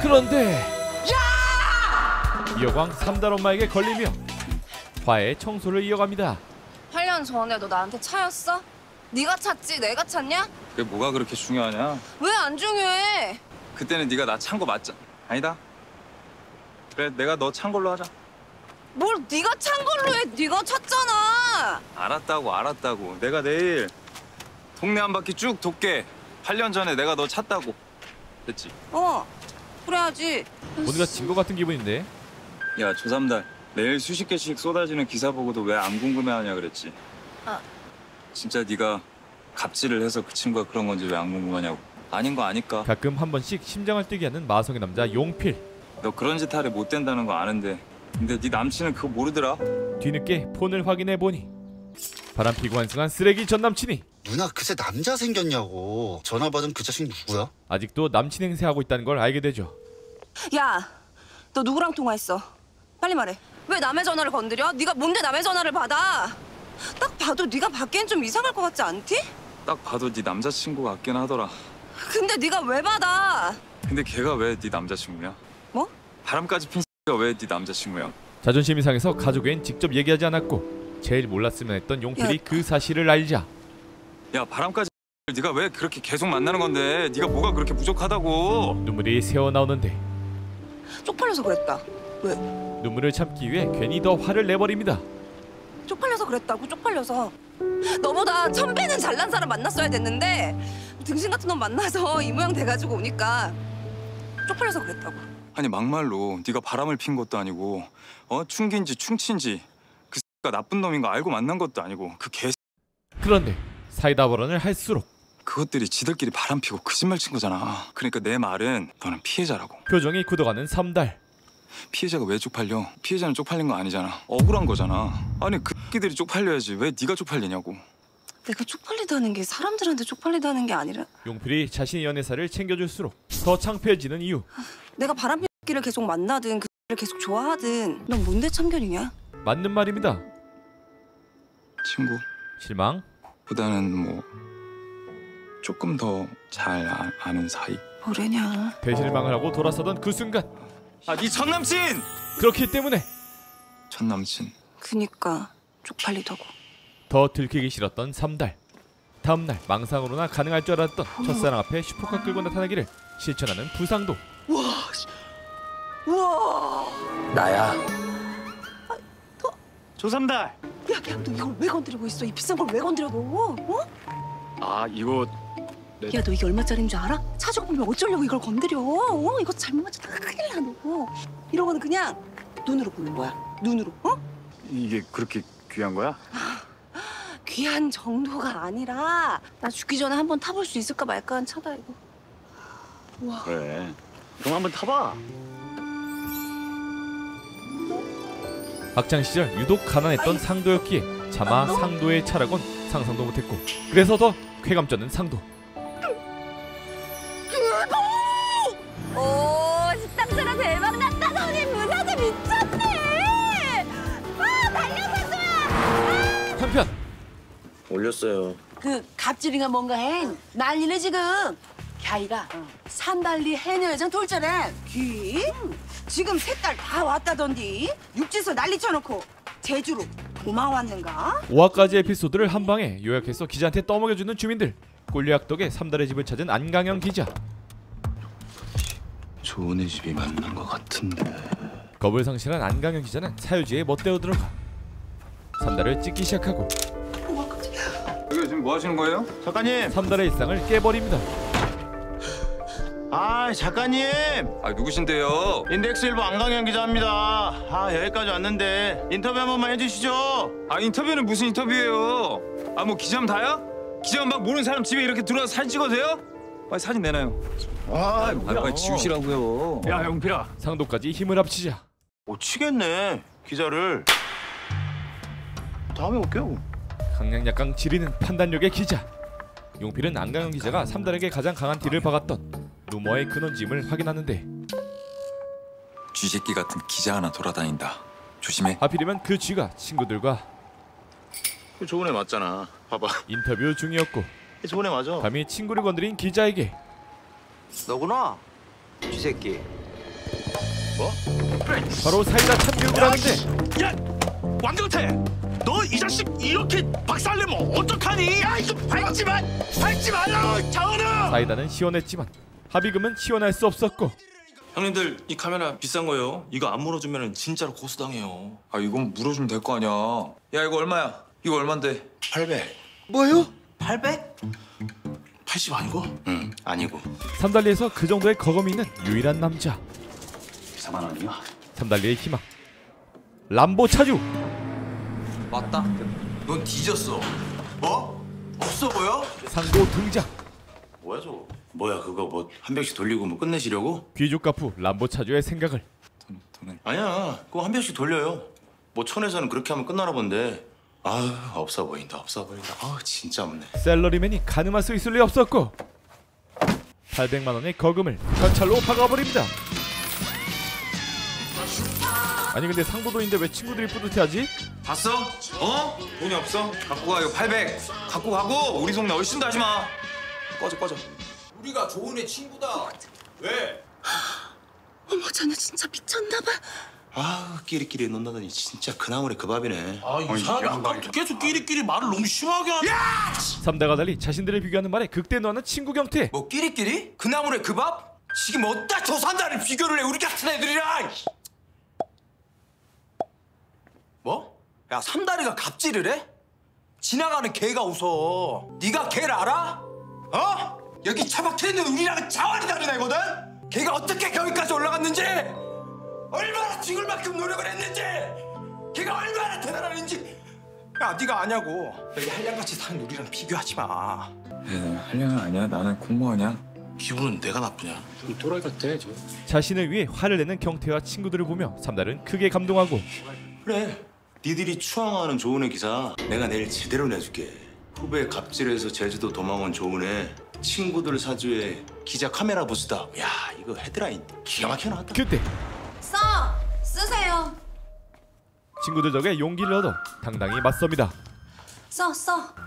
S1: 그런데 미역왕 삼달 엄마에게 걸리며 화해 청소를 이어갑니다.
S4: 8년 전에 너 나한테 차였어? 네가 찼지 내가 찼냐?
S20: 그게 뭐가 그렇게 중요하냐?
S4: 왜 안 중요해?
S20: 그때는 네가 나 찬 거 맞잖아. 아니다. 그래 내가 너 찬 걸로 하자.
S4: 뭘 네가 찬 걸로 해? 네가 찼잖아.
S20: 알았다고. 내가 내일 동네 한 바퀴 쭉 돕게. 8년 전에 내가 너 찼다고. 됐지?
S4: 그래야지.
S1: 뭔가 진 거 같은 기분인데.
S20: 야 조삼달. 매일 수십 개씩 쏟아지는 기사 보고도 왜 안 궁금해하냐 그랬지? 진짜 네가 갑질을 해서 그 친구가 그런 건지 왜 안 궁금하냐고. 아닌 거 아니까.
S1: 가끔 한 번씩 심장을 뛰게 하는 마성의 남자 용필.
S20: 너 그런 짓 하래 못 된다는 거 아는데 근데 네 남친은 그거 모르더라.
S1: 뒤늦게 폰을 확인해 보니 바람피고 환승한 쓰레기 전 남친이
S6: 누나 그새 남자 생겼냐고. 전화 받은 그 자식 누구야?
S1: 아직도 남친 행세하고 있다는 걸 알게 되죠.
S4: 야, 너 누구랑 통화했어? 빨리 말해. 왜 남의 전화를 건드려? 네가 뭔데 남의 전화를 받아? 딱 봐도 네가 받기엔 좀 이상할 것 같지 않디?
S20: 딱 봐도 네 남자친구 같긴 하더라.
S4: 근데 네가 왜 받아?
S20: 근데 걔가 왜 네 남자친구야?
S4: 뭐?
S20: 바람까지 핀 X가 왜 네 남자친구야?
S1: 자존심이 상해서 가족엔 직접 얘기하지 않았고 제일 몰랐으면 했던 용필이 그 사실을 알자
S20: 야 바람까지 네가 왜 그렇게 계속 만나는 건데? 네가 뭐가 그렇게 부족하다고?
S1: 눈물이 새어나오는데
S4: 쪽팔려서 그랬다. 왜?
S1: 눈물을 참기 위해 괜히 더 화를 내버립니다.
S4: 쪽팔려서 그랬다고. 쪽팔려서. 너보다 1000배는 잘난 사람 만났어야 됐는데 등신 같은 놈 만나서 이 모양 돼가지고 오니까 쪽팔려서 그랬다고.
S20: 아니 막말로 네가 바람을 핀 것도 아니고 충기인지 충친지 그 나쁜 놈인 거 알고 만난 것도 아니고 그 개
S1: 그런데 사이다 발언을 할수록
S20: 그것들이 지들끼리 바람피고 거짓말 친 거잖아. 그러니까 내 말은 너는 피해자라고.
S1: 표정이 굳어가는 3달.
S20: 피해자가 왜 쪽팔려? 피해자는 쪽팔린 거 아니잖아. 억울한 거잖아. 아니 그 새끼들이 쪽팔려야지 왜 네가 쪽팔리냐고.
S4: 내가 쪽팔리다는 게 사람들한테 쪽팔리다는 게 아니라
S1: 용필이 자신의 연애사를 챙겨줄수록 더 창피해지는 이유.
S4: 내가 바람피기를 계속 만나든 그 X를 계속 좋아하든 넌 뭔데 참견이냐?
S1: 맞는 말입니다.
S20: 친구?
S1: 실망?
S20: 보다는 뭐 조금 더 잘 아는 사이.
S4: 뭐래냐?
S1: 대실망을 하고 돌아서던 그 순간.
S20: 아, 네 전남친!
S1: 그렇기 때문에
S20: 전남친.
S4: 그니까 쪽팔리다고.
S1: 더 들키기 싫었던 3달. 다음날 망상으로나 가능할 줄 알았던 첫사랑 앞에 슈퍼카 끌고 나타나기를 실천하는 부상도.
S4: 우와.
S17: 나야.
S12: 조삼달.
S4: 야, 너 이걸 왜 건드리고 있어? 이 비싼 걸 왜 건드려 너? 어?
S20: 아, 이거
S4: 야, 너 이게 얼마짜리인 줄 알아? 차주고 보면 어쩌려고 이걸 건드려? 이거 잘못 맞췄다 큰일 나 너. 이런 거는 그냥 눈으로 보는 거야. 눈으로.
S20: 이게 그렇게 귀한 거야?
S4: 귀한 정도가 아니라 나 죽기 전에 한번 타볼 수 있을까 말까 한 차다 이거. 우와.
S12: 그래. 그럼 한번 타봐.
S1: 학창시절 유독 가난했던 상도였기에 차마 상도의 차라곤 상상도 못했고, 그래서 더 쾌감쩌는 상도.
S4: 오, 식당처럼 대박 났다. 너네 무사들 미쳤네. 아, 달려서
S1: 한편
S21: 올렸어요.
S4: 그 갑질이가 뭔가 해. 난리네 지금. 갸이가 산달리 해녀회장 돌자래. 귀? 지금 색깔 다 왔다던디. 육지에서 난리 쳐놓고 제주로 도망왔는가?
S1: 5화까지 에피소드를 한 방에 요약해서 기자한테 떠먹여주는 주민들. 꼴리학 덕에 3달의 집을 찾은 안강영 기자.
S21: 좋은 애 집이 맞는 것 같은데.
S1: 겁을 상실한 안강영 기자는 사유지에 멋대어 들어가 3달을 찍기 시작하고.
S20: 여기 지금 뭐 하시는 거예요?
S12: 작가님.
S1: 3달의 일상을 깨버립니다.
S12: 아, 작가님.
S20: 아, 누구신데요?
S12: 인덱스일보 안강현 기자입니다. 아, 여기까지 왔는데 인터뷰 한 번만 해주시죠.
S20: 아, 인터뷰는 무슨 인터뷰예요? 아, 뭐 기자면 다야? 기자면 막 모르는 사람 집에 이렇게 들어와서 사진 찍어세요? 빨리 사진 내놔요.
S12: 빨리
S20: 지우시라고요.
S12: 야, 영필아.
S1: 상도까지 힘을 합치자
S12: 치겠네, 기자를. 다음에 올게요.
S1: 강량약강 지리는 판단력의 기자. 용필은 안강영 기자가 3달에게 가장 강한 딜을 박았던 루머의 근원짐을 확인하는데,
S20: 쥐새끼 같은 기자 하나 돌아다닌다. 조심해.
S1: 하필이면 그 쥐가 친구들과
S12: 좋은 애 맞잖아. 봐봐.
S1: 인터뷰 중이었고,
S12: 좋은 애 맞아.
S1: 감히 친구를 건드린 기자에게
S18: 너구나, 이 새끼.
S12: 뭐?
S1: 바로 사이다 참교육을 하는데.
S12: 야, 왕경태, 너 이 자식 이렇게 박살내면 어떡하니? 야, 이거 밟지 말라, 자은우.
S1: 사이다는 시원했지만 합의금은 시원할 수 없었고.
S7: 형님들, 이 카메라 비싼 거예요. 이거 안 물어주면 진짜로 고소당해요.
S20: 아, 이건 물어주면 될 거 아니야. 야, 이거 얼마야? 이거 얼만데?
S21: 800.
S18: 뭐요? 800?
S7: 80 아니고?
S21: 응, 아니고.
S1: 3달리에서 그 정도의 거금이 있는 유일한 남자.
S21: 4만 원이요?
S1: 3달리의 희망, 람보 차주.
S18: 맞다. 넌 뒤졌어. 뭐? 없어 보여?
S1: 상도 등장.
S21: 뭐야 저거? 뭐야 그거 뭐 한 병씩 돌리고 뭐 끝내시려고?
S1: 귀족 가프 람보 차주의 생각을.
S21: 아니야, 그거 한 병씩 돌려요. 뭐 촌에서는 그렇게 하면 끝나나 본데. 아, 없어 보인다. 아, 진짜 없네.
S1: 셀러리맨이 가늠할 수 있을 리 없었고 800만 원의 거금을 현찰로 박아버립니다. 아니 근데 상도도인데 왜 친구들이 뿌듯해하지?
S20: 봤어? 어? 돈이 없어? 갖고 가. 이거 800 갖고 가고 우리 동네 얼씬도 하지 마. 꺼져.
S18: 우리가 좋은 애 친구다. 왜?
S4: 어머, 자네 진짜 미쳤나 봐.
S21: 아, 끼리끼리 논다더니 진짜 그 나물에 그 밥이네.
S7: 아, 이 사람 아까부터 계속 끼리끼리 말을 너무 심하게 하네.
S1: 3대가 달리 자신들을 비교하는 말에 극대노하는 친구 경태.
S18: 뭐 끼리끼리? 그 나물에 그 밥? 지금 어디다 저 산다를 비교를 해 우리 같은 애들이랑. 뭐? 야, 삼다리가 갑질을 해? 지나가는 개가 웃어. 네가 개를 알아? 어? 여기 처박혀있는 우리랑은 차원이 다른 애거든? 걔가 어떻게 거기까지 올라갔는지, 얼마나 죽을 만큼 노력을 했는지, 걔가 얼마나 대단한지
S12: 야, 네가 아냐고. 여기 한량같이 사는 우리랑 비교하지 마.
S20: 한량은 아니야. 나는 공무원이야.
S13: 기분은 내가 나쁘냐?
S20: 좀 또라이 같아, 저.
S1: 자신을 위해 화를 내는 경태와 친구들을 보며 삼달은 크게 감동하고
S21: 그래, 니들이 추앙하는 좋은 애 기사 내가 내일 제대로 내줄게. 후배 갑질해서 제주도 도망온 좋은 애, 친구들 사주에 기자 카메라 부수다. 야, 이거 헤드라인 기가 막혀 나왔다.
S1: 그때
S4: 쓰세요.
S1: 친구들 덕에 용기를 얻어 당당히 맞섭니다.
S4: 써.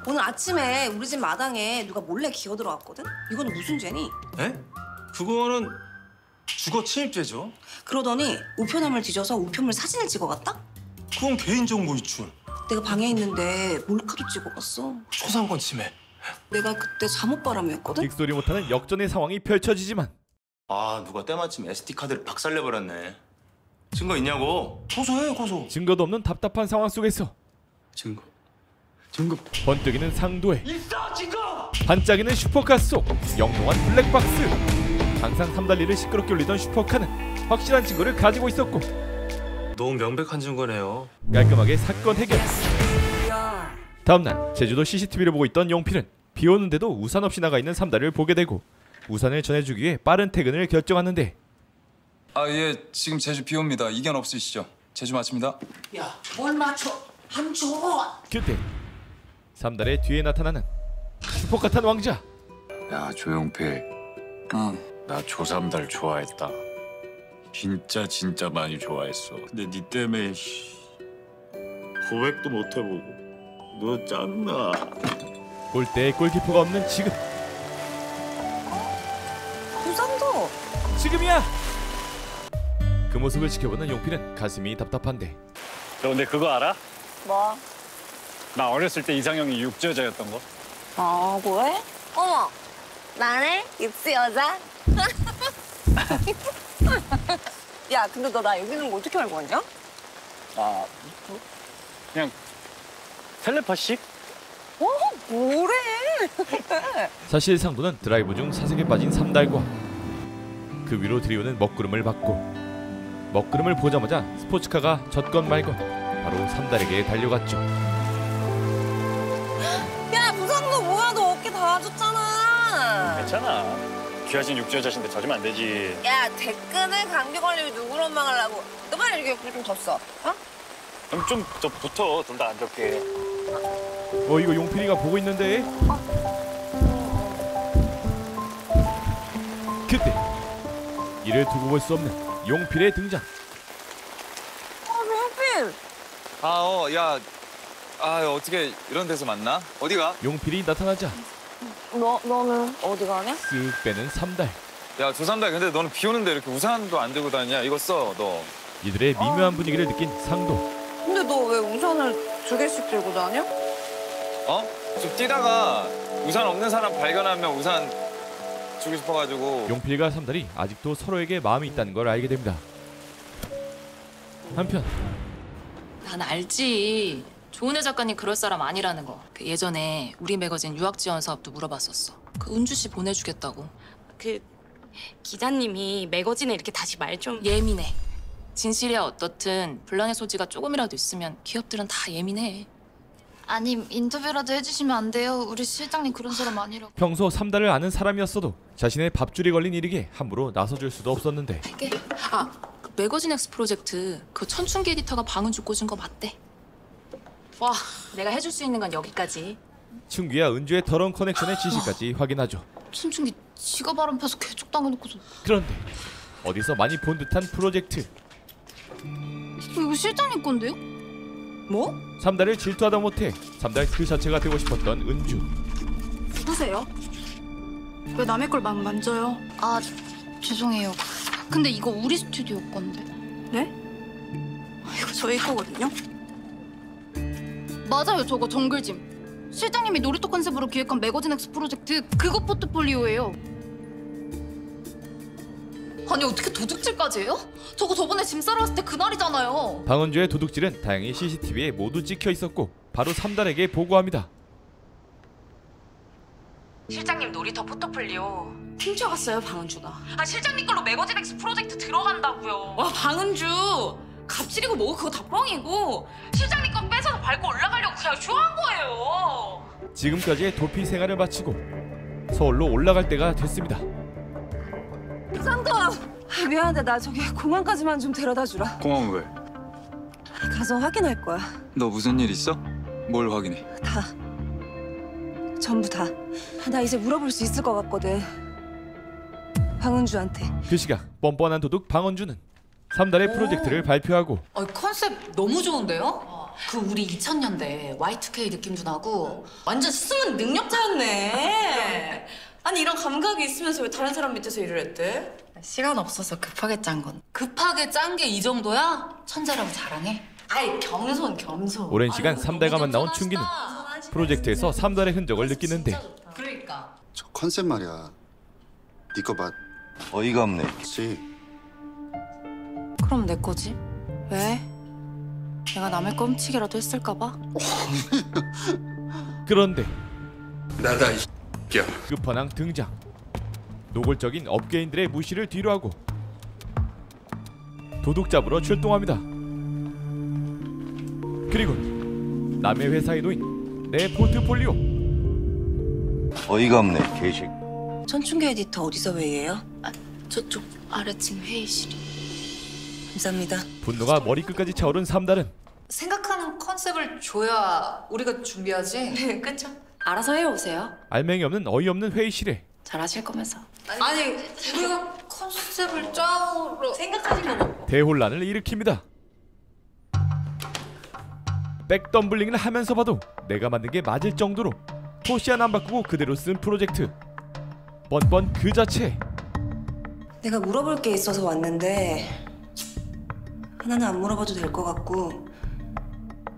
S4: 오늘 아침에 우리 집 마당에 누가 몰래 기어 들어왔거든? 이건 무슨 죄니?
S12: 에? 그거는 주거 침입죄죠.
S4: 그러더니 우편함을 뒤져서 우편물 사진을 찍어갔다?
S12: 그건 개인정보 유출.
S4: 내가 방에 있는데 몰카도 찍어갔어.
S12: 초상권 침해.
S4: 내가 그때 잠옷바람이었거든?
S1: 빅소리 못하는 역전의 상황이 펼쳐지지만
S21: 아, 누가 때마침 SD 카드를 박살내버렸네. 증거 있냐고?
S12: 고소해, 고소.
S1: 증거도 없는 답답한 상황 속에서
S21: 증거.
S1: 번뜩이는 상도에
S12: 있어, 증거!
S1: 반짝이는 슈퍼카 속 영롱한 블랙박스. 항상 삼달리를 시끄럽게 울리던 슈퍼카는 확실한 증거를 가지고 있었고
S7: 너무 명백한 증거네요.
S1: 깔끔하게 사건 해결. 다음날 제주도 CCTV를 보고 있던 용필은 비 오는데도 우산 없이 나가 있는 삼달을 보게 되고 우산을 전해주기 위해 빠른 퇴근을 결정하는데
S5: 예, 지금 제주 비 옵니다. 이견 없으시죠? 제주 맞습니다.
S19: 야, 뭘 맞춰? 안 줘.
S1: 그때 삼달의 뒤에 나타나는 슈퍼카탄 왕자.
S9: 야, 조용필. 나 조삼달 좋아했다. 진짜 많이 좋아했어. 근데 니 때문에 고백도 못 해보고 너 짠나.
S1: 골대에 골키퍼가 없는 지금.
S4: 부산도
S1: 지금이야. 그 모습을 지켜보는 용필은 가슴이 답답한데.
S9: 너 근데 그거 알아?
S4: 뭐?
S9: 나 어렸을 때 이상형이 육지여자였던 거.
S4: 아, 그래? 어머, 나네? 입수 여자? 야, 근데 너 나 여기 있는 거 어떻게 알고 왔냐?
S9: 그냥 텔레파시?
S4: 뭐래?
S1: 사실 상도는 드라이브 중 사색에 빠진 삼달과 그 위로 들이오는 먹구름을 받고 먹구름을 보자마자 스포츠카가 젖건 말건 바로 삼달에게 달려갔죠.
S4: 야, 부상도 뭐야? 너 어깨 닿아줬잖아.
S9: 괜찮아. 귀하신 육지여자신데 젖으면 안 되지.
S4: 야, 댓글에 감기 걸리고 누구를 원망하려고. 너 빨리 이렇게 옆으로 좀 덮어. 어?
S9: 그럼 좀 더 붙어. 둘 다 안 젖게.
S1: 이거 용필이가 보고 있는데. 그때 이를 두고 볼 수 없는 용필의 등장.
S4: 용필.
S5: 야, 어떻게 이런 데서 만나? 어디가?
S1: 용필이 나타나자
S4: 너는 어디 가냐?
S1: 쓱 빼는 삼달.
S5: 야, 조삼달, 근데 너는 비 오는데 이렇게 우산도 안 들고 다니냐? 이거 써, 너.
S1: 이들의 미묘한 분위기를 느낀 상도.
S4: 근데 너 왜 우산을 2개씩 들고 다녀?
S5: 좀 뛰다가 우산 없는 사람 발견하면 우산 주고 싶어가지고.
S1: 용필과 삼달이 아직도 서로에게 마음이 있다는 걸 알게 됩니다. 한편
S2: 난 알지. 조은혜 작가님 그럴 사람 아니라는 거. 그 예전에 우리 매거진 유학 지원 사업도 물어봤었어. 그 은주 씨 보내주겠다고.
S22: 그 기자님이 매거진에 이렇게 다시 말 좀.
S2: 예민해. 진실이야 어떻든 분란의 소지가 조금이라도 있으면 기업들은 다 예민해.
S10: 아니, 인터뷰라도 해주시면 안 돼요? 우리 실장님 그런 사람 아니라고.
S1: 평소 삼달을 아는 사람이었어도 자신의 밥줄이 걸린 일에게 함부로 나서줄 수도 없었는데.
S2: 그 매거진 X 프로젝트 그 천춘기 에디터가 방은주 꽂은 거 맞대. 와, 내가 해줄 수 있는 건 여기까지.
S1: 춘기와 은주의 더러운 커넥션의 진실까지 확인하죠.
S10: 춘춘기 지가 바람 펴서 개쪽 당해놓고서.
S1: 그런데 어디서 많이 본 듯한 프로젝트.
S10: 이거 실장님 건데요?
S4: 뭐?
S1: 삼달을 질투하다 못해 삼달 그 자체가 되고 싶었던 은주.
S10: 누구세요? 왜 남의 걸 막 만져요? 죄송해요. 근데 이거 우리 스튜디오 건데.
S4: 네? 이거 저희 거거든요?
S10: 맞아요, 저거 정글짐. 실장님이 놀이터 컨셉으로 기획한 매거진 X 프로젝트 그거 포트폴리오예요. 아니, 어떻게 도둑질까지 해요? 저거 저번에 짐 싸러 왔을 때 그날이잖아요.
S1: 방은주의 도둑질은 다행히 CCTV에 모두 찍혀 있었고 바로 삼달에게 보고합니다.
S2: 실장님 놀이터 포트폴리오 훔쳐갔어요, 방은주가. 실장님 걸로 매거진 X 프로젝트 들어간다고요. 와, 방은주
S22: 갑질이고 뭐고 그거 다 뻥이고 실장님 건 뺏어서 밟고 올라가려고 그냥 쇼한 거예요.
S1: 지금까지의 도피 생활을 마치고 서울로 올라갈 때가 됐습니다.
S4: 상도! 미안한데 나 저기 공항까지만 좀 데려다 주라.
S5: 공항 왜?
S4: 가서 확인할 거야.
S5: 너 무슨 일 있어? 뭘 확인해?
S4: 다. 전부 다. 나 이제 물어볼 수 있을 것 같거든. 방은주한테.
S1: 그 시각 뻔뻔한 도둑 방은주는 3달의 프로젝트를 발표하고
S2: 컨셉 너무 좋은데요? 그 우리 2000년대 Y2K 느낌도 나고
S22: 완전 숨은 능력자였네. 아니 이런 감각이 있으면서 왜 다른 사람 밑에서 일을 했대?
S3: 시간 없어서 급하게 짠 건.
S2: 급하게 짠 게 이 정도야? 천재라고 자랑해?
S22: 아이 겸손.
S1: 오랜 시간 3달가만 나온 춘기는 프로젝트에서 3달의 흔적을 느끼는데
S2: 그러니까
S6: 저 컨셉 말이야. 네 거 봐.
S21: 어이가 없네.
S6: 그치?
S3: 그럼 내 거지. 왜? 내가 남의 껌치기라도 했을까 봐?
S1: 그런데
S17: 나다 이 X야.
S1: 끝판왕 등장. 노골적인 업계인들의 무시를 뒤로하고 도둑 잡으러 출동합니다. 그리고 남의 회사에 놓인 내 포트폴리오.
S21: 어이가 없네, 개식.
S4: 천춘기 에디터 어디서 회의해요?
S10: 저쪽 아래층 회의실.
S4: 감사합니다.
S1: 분노가 머리끝까지 차오른 3달은
S2: 생각하는 컨셉을 줘야 우리가 준비하지.
S3: 그쵸? 알아서 해오세요.
S1: 알맹이 없는 어이없는 회의실에
S3: 잘하실 거면서.
S2: 아니 우리가 컨셉을 짜오러 생각하신 거 뭐?
S1: 대혼란을 일으킵니다. 백덤블링을 하면서 봐도 내가 만든 게 맞을 정도로 토시 하나 안 바꾸고 그대로 쓴 프로젝트. 뻔뻔 그 자체.
S4: 내가 물어볼 게 있어서 왔는데 하나는 안 물어봐도 될 것 같고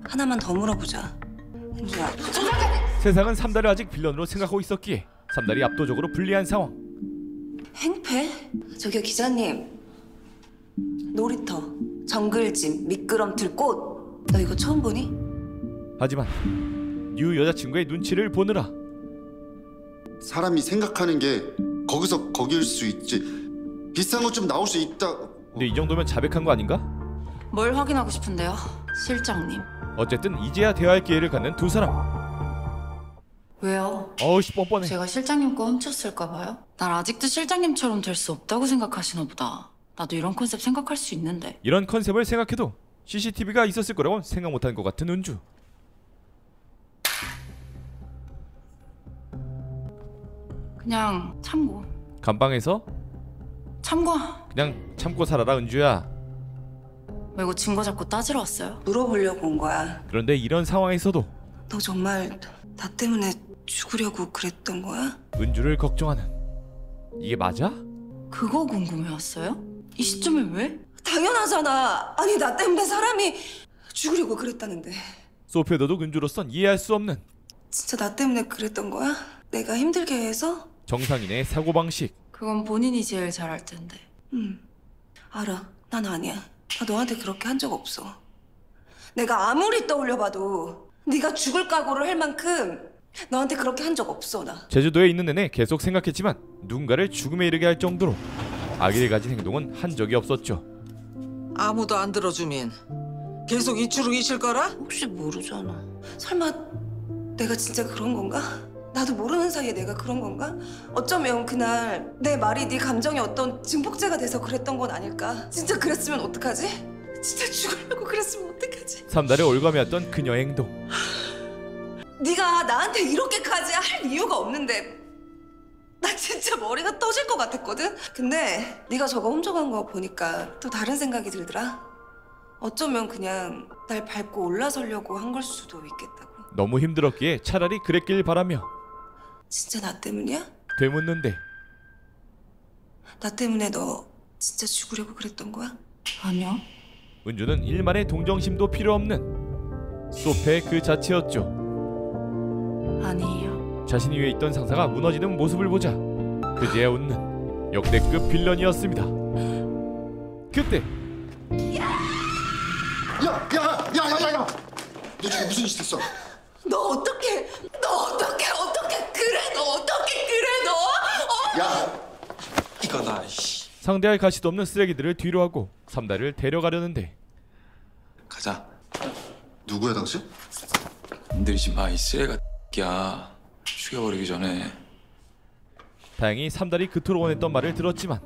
S4: 하나만 더 물어보자. 은주야.
S1: 세상은 3달을 아직 빌런으로 생각하고 있었기에 3달이 압도적으로 불리한 상황.
S4: 행패? 저기요 기자님. 놀이터, 정글짐, 미끄럼틀, 꽃. 너 이거 처음 보니?
S1: 하지만 뉴 여자친구의 눈치를 보느라
S6: 사람이 생각하는 게 거기서 거길 수 있지. 비싼 거 좀 나올 수 있다.
S1: 근데 이 정도면 자백한 거 아닌가?
S3: 뭘 확인하고 싶은데요? 실장님.
S1: 어쨌든 이제야 대화할 기회를 갖는 두 사람.
S3: 왜요?
S1: 어우씨 뻔뻔해.
S3: 제가 실장님 거 훔쳤을까 봐요? 날 아직도 실장님처럼 될 수 없다고 생각하시나 보다. 나도 이런 컨셉 생각할 수 있는데.
S1: 이런 컨셉을 생각해도 CCTV가 있었을 거라고 생각 못한 것 같은 은주.
S3: 그냥 참고.
S1: 감방에서
S3: 참고.
S1: 그냥 참고 살아라 은주야.
S3: 왜 이거 증거 잡고 따지러 왔어요?
S4: 물어보려고 온 거야.
S1: 그런데 이런 상황에서도
S4: 너 정말 나 때문에 죽으려고 그랬던 거야?
S1: 은주를 걱정하는 이게 맞아?
S3: 그거 궁금해왔어요? 이 시점에 왜?
S4: 당연하잖아. 아니 나 때문에 사람이 죽으려고 그랬다는데.
S1: 소피아도 은주로선 이해할 수 없는
S4: 진짜 나 때문에 그랬던 거야? 내가 힘들게 해서?
S1: 정상인의 사고방식.
S3: 그건 본인이 제일 잘할 텐데.
S4: 알아. 난 아니야. 나 너한테 그렇게 한 적 없어. 내가 아무리 떠올려봐도 네가 죽을 각오를 할 만큼 너한테 그렇게 한 적 없어 나.
S1: 제주도에 있는 내내 계속 생각했지만 누군가를 죽음에 이르게 할 정도로 악의를 가진 행동은 한 적이 없었죠.
S8: 아무도 안 들어주면 계속 이추룩이실 거라?
S4: 혹시 모르잖아. 설마 내가 진짜 그런 건가? 나도 모르는 사이에 내가 그런 건가? 어쩌면 그날 내 말이 네 감정에 어떤 증폭제가 돼서 그랬던 건 아닐까? 진짜 그랬으면 어떡하지? 진짜 죽으려고 그랬으면 어떡하지?
S1: 3달에 올가매였던 그녀의 행동.
S4: 네가 나한테 이렇게까지 할 이유가 없는데 나 진짜 머리가 터질 것 같았거든? 근데 네가 저거 훔쳐간 거 보니까 또 다른 생각이 들더라. 어쩌면 그냥 날 밟고 올라서려고 한 걸 수도 있겠다고.
S1: 너무 힘들었기에 차라리 그랬길 바라며
S4: 진짜 나 때문이야?
S1: 되묻는데
S4: 나 때문에 너 진짜 죽으려고 그랬던 거야?
S3: 아니요.
S1: 은주는 일만의 동정심도 필요 없는 소패 그 자체였죠.
S3: 아니에요.
S1: 자신 위에 있던 상사가 무너지는 모습을 보자 그제야 웃는 역대급 빌런이었습니다. 그때
S6: 야야야야야야! 너 지금 무슨 짓 했어?
S4: 너 어떻게 그래? 너 어떻게 그래 너?
S6: 야!
S17: 이거다.
S1: 상대할 가치도 없는 쓰레기들을 뒤로하고 3달을 데려가려는데
S5: 가자.
S6: 누구야 당신?
S5: 건드리지 마, 이 쓰레기야. 죽여버리기 전에.
S1: 다행히 삼달이 그토록 원했던 말을 들었지만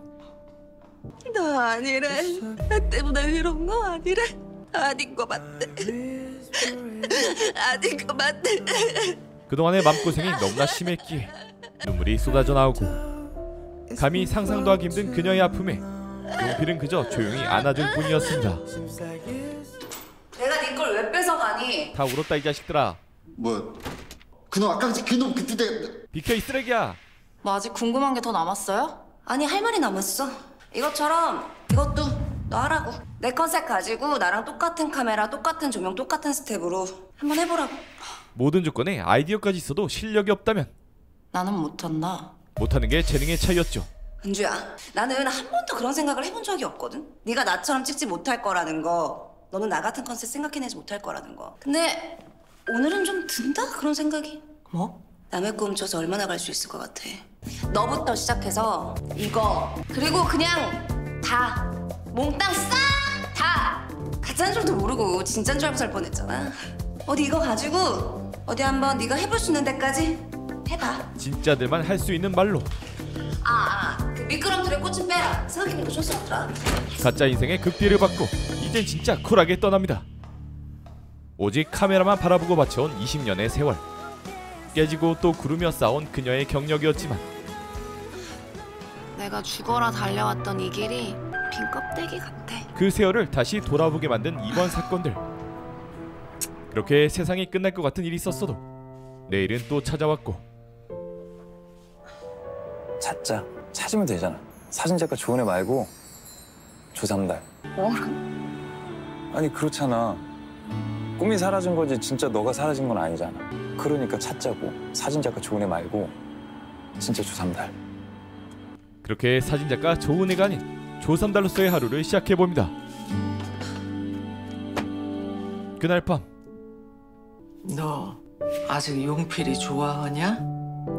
S4: 너 아니래. 나 때문에 이런 거 아니래. 아닌 거 맞네. 아닌 거 맞네.
S1: 그동안의 맘고생이 너무나 심했기에 눈물이 쏟아져 나오고 감히 상상도 하기 힘든 그녀의 아픔에 용필은 그저 조용히 안아줄 뿐이었습니다.
S4: 내가 네 걸 왜 뺏어가니?
S1: 다 울었다 이 자식들아.
S6: 뭐야? 그놈 아까 그놈 그때 내가
S1: 비켜 이 쓰레기야.
S3: 뭐 아직 궁금한 게 더 남았어요?
S4: 아니 할 말이 남았어. 이것처럼 이것도 너 하라고. 내 컨셉 가지고 나랑 똑같은 카메라, 똑같은 조명, 똑같은 스텝으로 한번 해보라고.
S1: 모든 조건에 아이디어까지 있어도 실력이 없다면
S3: 나는 못한다.
S1: 못하는 게 재능의 차이였죠.
S4: 은주야, 나는 한 번도 그런 생각을 해본 적이 없거든. 네가 나처럼 찍지 못할 거라는 거, 너는 나 같은 컨셉 생각해내지 못할 거라는 거. 근데 오늘은 좀 든다 그런 생각이.
S3: 뭐?
S4: 남의 꿈 훔쳐서 얼마나 갈 수 있을 것 같아. 너부터 시작해서 이거 그리고 그냥 다 몽땅 싹 다 가짜인 줄도 모르고 진짜인 줄 알고 살 뻔했잖아. 어디 이거 가지고 어디 한번 네가 해볼 수 있는 데까지 해봐.
S1: 진짜들만 할 수 있는 말로
S4: 그 미끄럼틀에 꽃은 빼라. 생각해보니까 촌스럽더라.
S1: 가짜 인생의 극비를 받고 이젠 진짜 쿨하게 떠납니다. 오직 카메라만 바라보고 바쳐온 20년의 세월. 깨지고 또 구르며 싸운 그녀의 경력이었지만
S10: 내가 죽어라 달려왔던 이 길이 빈 껍데기 같아.
S1: 그 세월을 다시 돌아보게 만든 이번 사건들. 그렇게 세상이 끝날 것 같은 일이 있었어도 내일은 또 찾아왔고.
S20: 찾으면 되잖아. 사진작가 좋은 애 말고 조삼달. 아니 그렇잖아. 꿈이 사라진 거지 진짜 너가 사라진 건 아니잖아. 그러니까 찾자고. 사진작가 좋은 애 말고 진짜 조삼달.
S1: 그렇게 사진작가 좋은 애가 아닌 조삼달로서의 하루를 시작해봅니다. 그날 밤
S8: 너 아직 용필이 좋아하냐?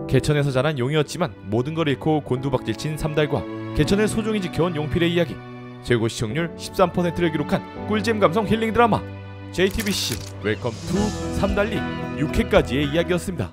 S1: 개천에서 자란 용이었지만 모든 걸 잃고 곤두박질친 삼달과 개천을 소중히 지켜온 용필의 이야기. 최고 시청률 13%를 기록한 꿀잼 감성 힐링 드라마 JTBC 웰컴 투 삼달리 6회까지의 이야기였습니다.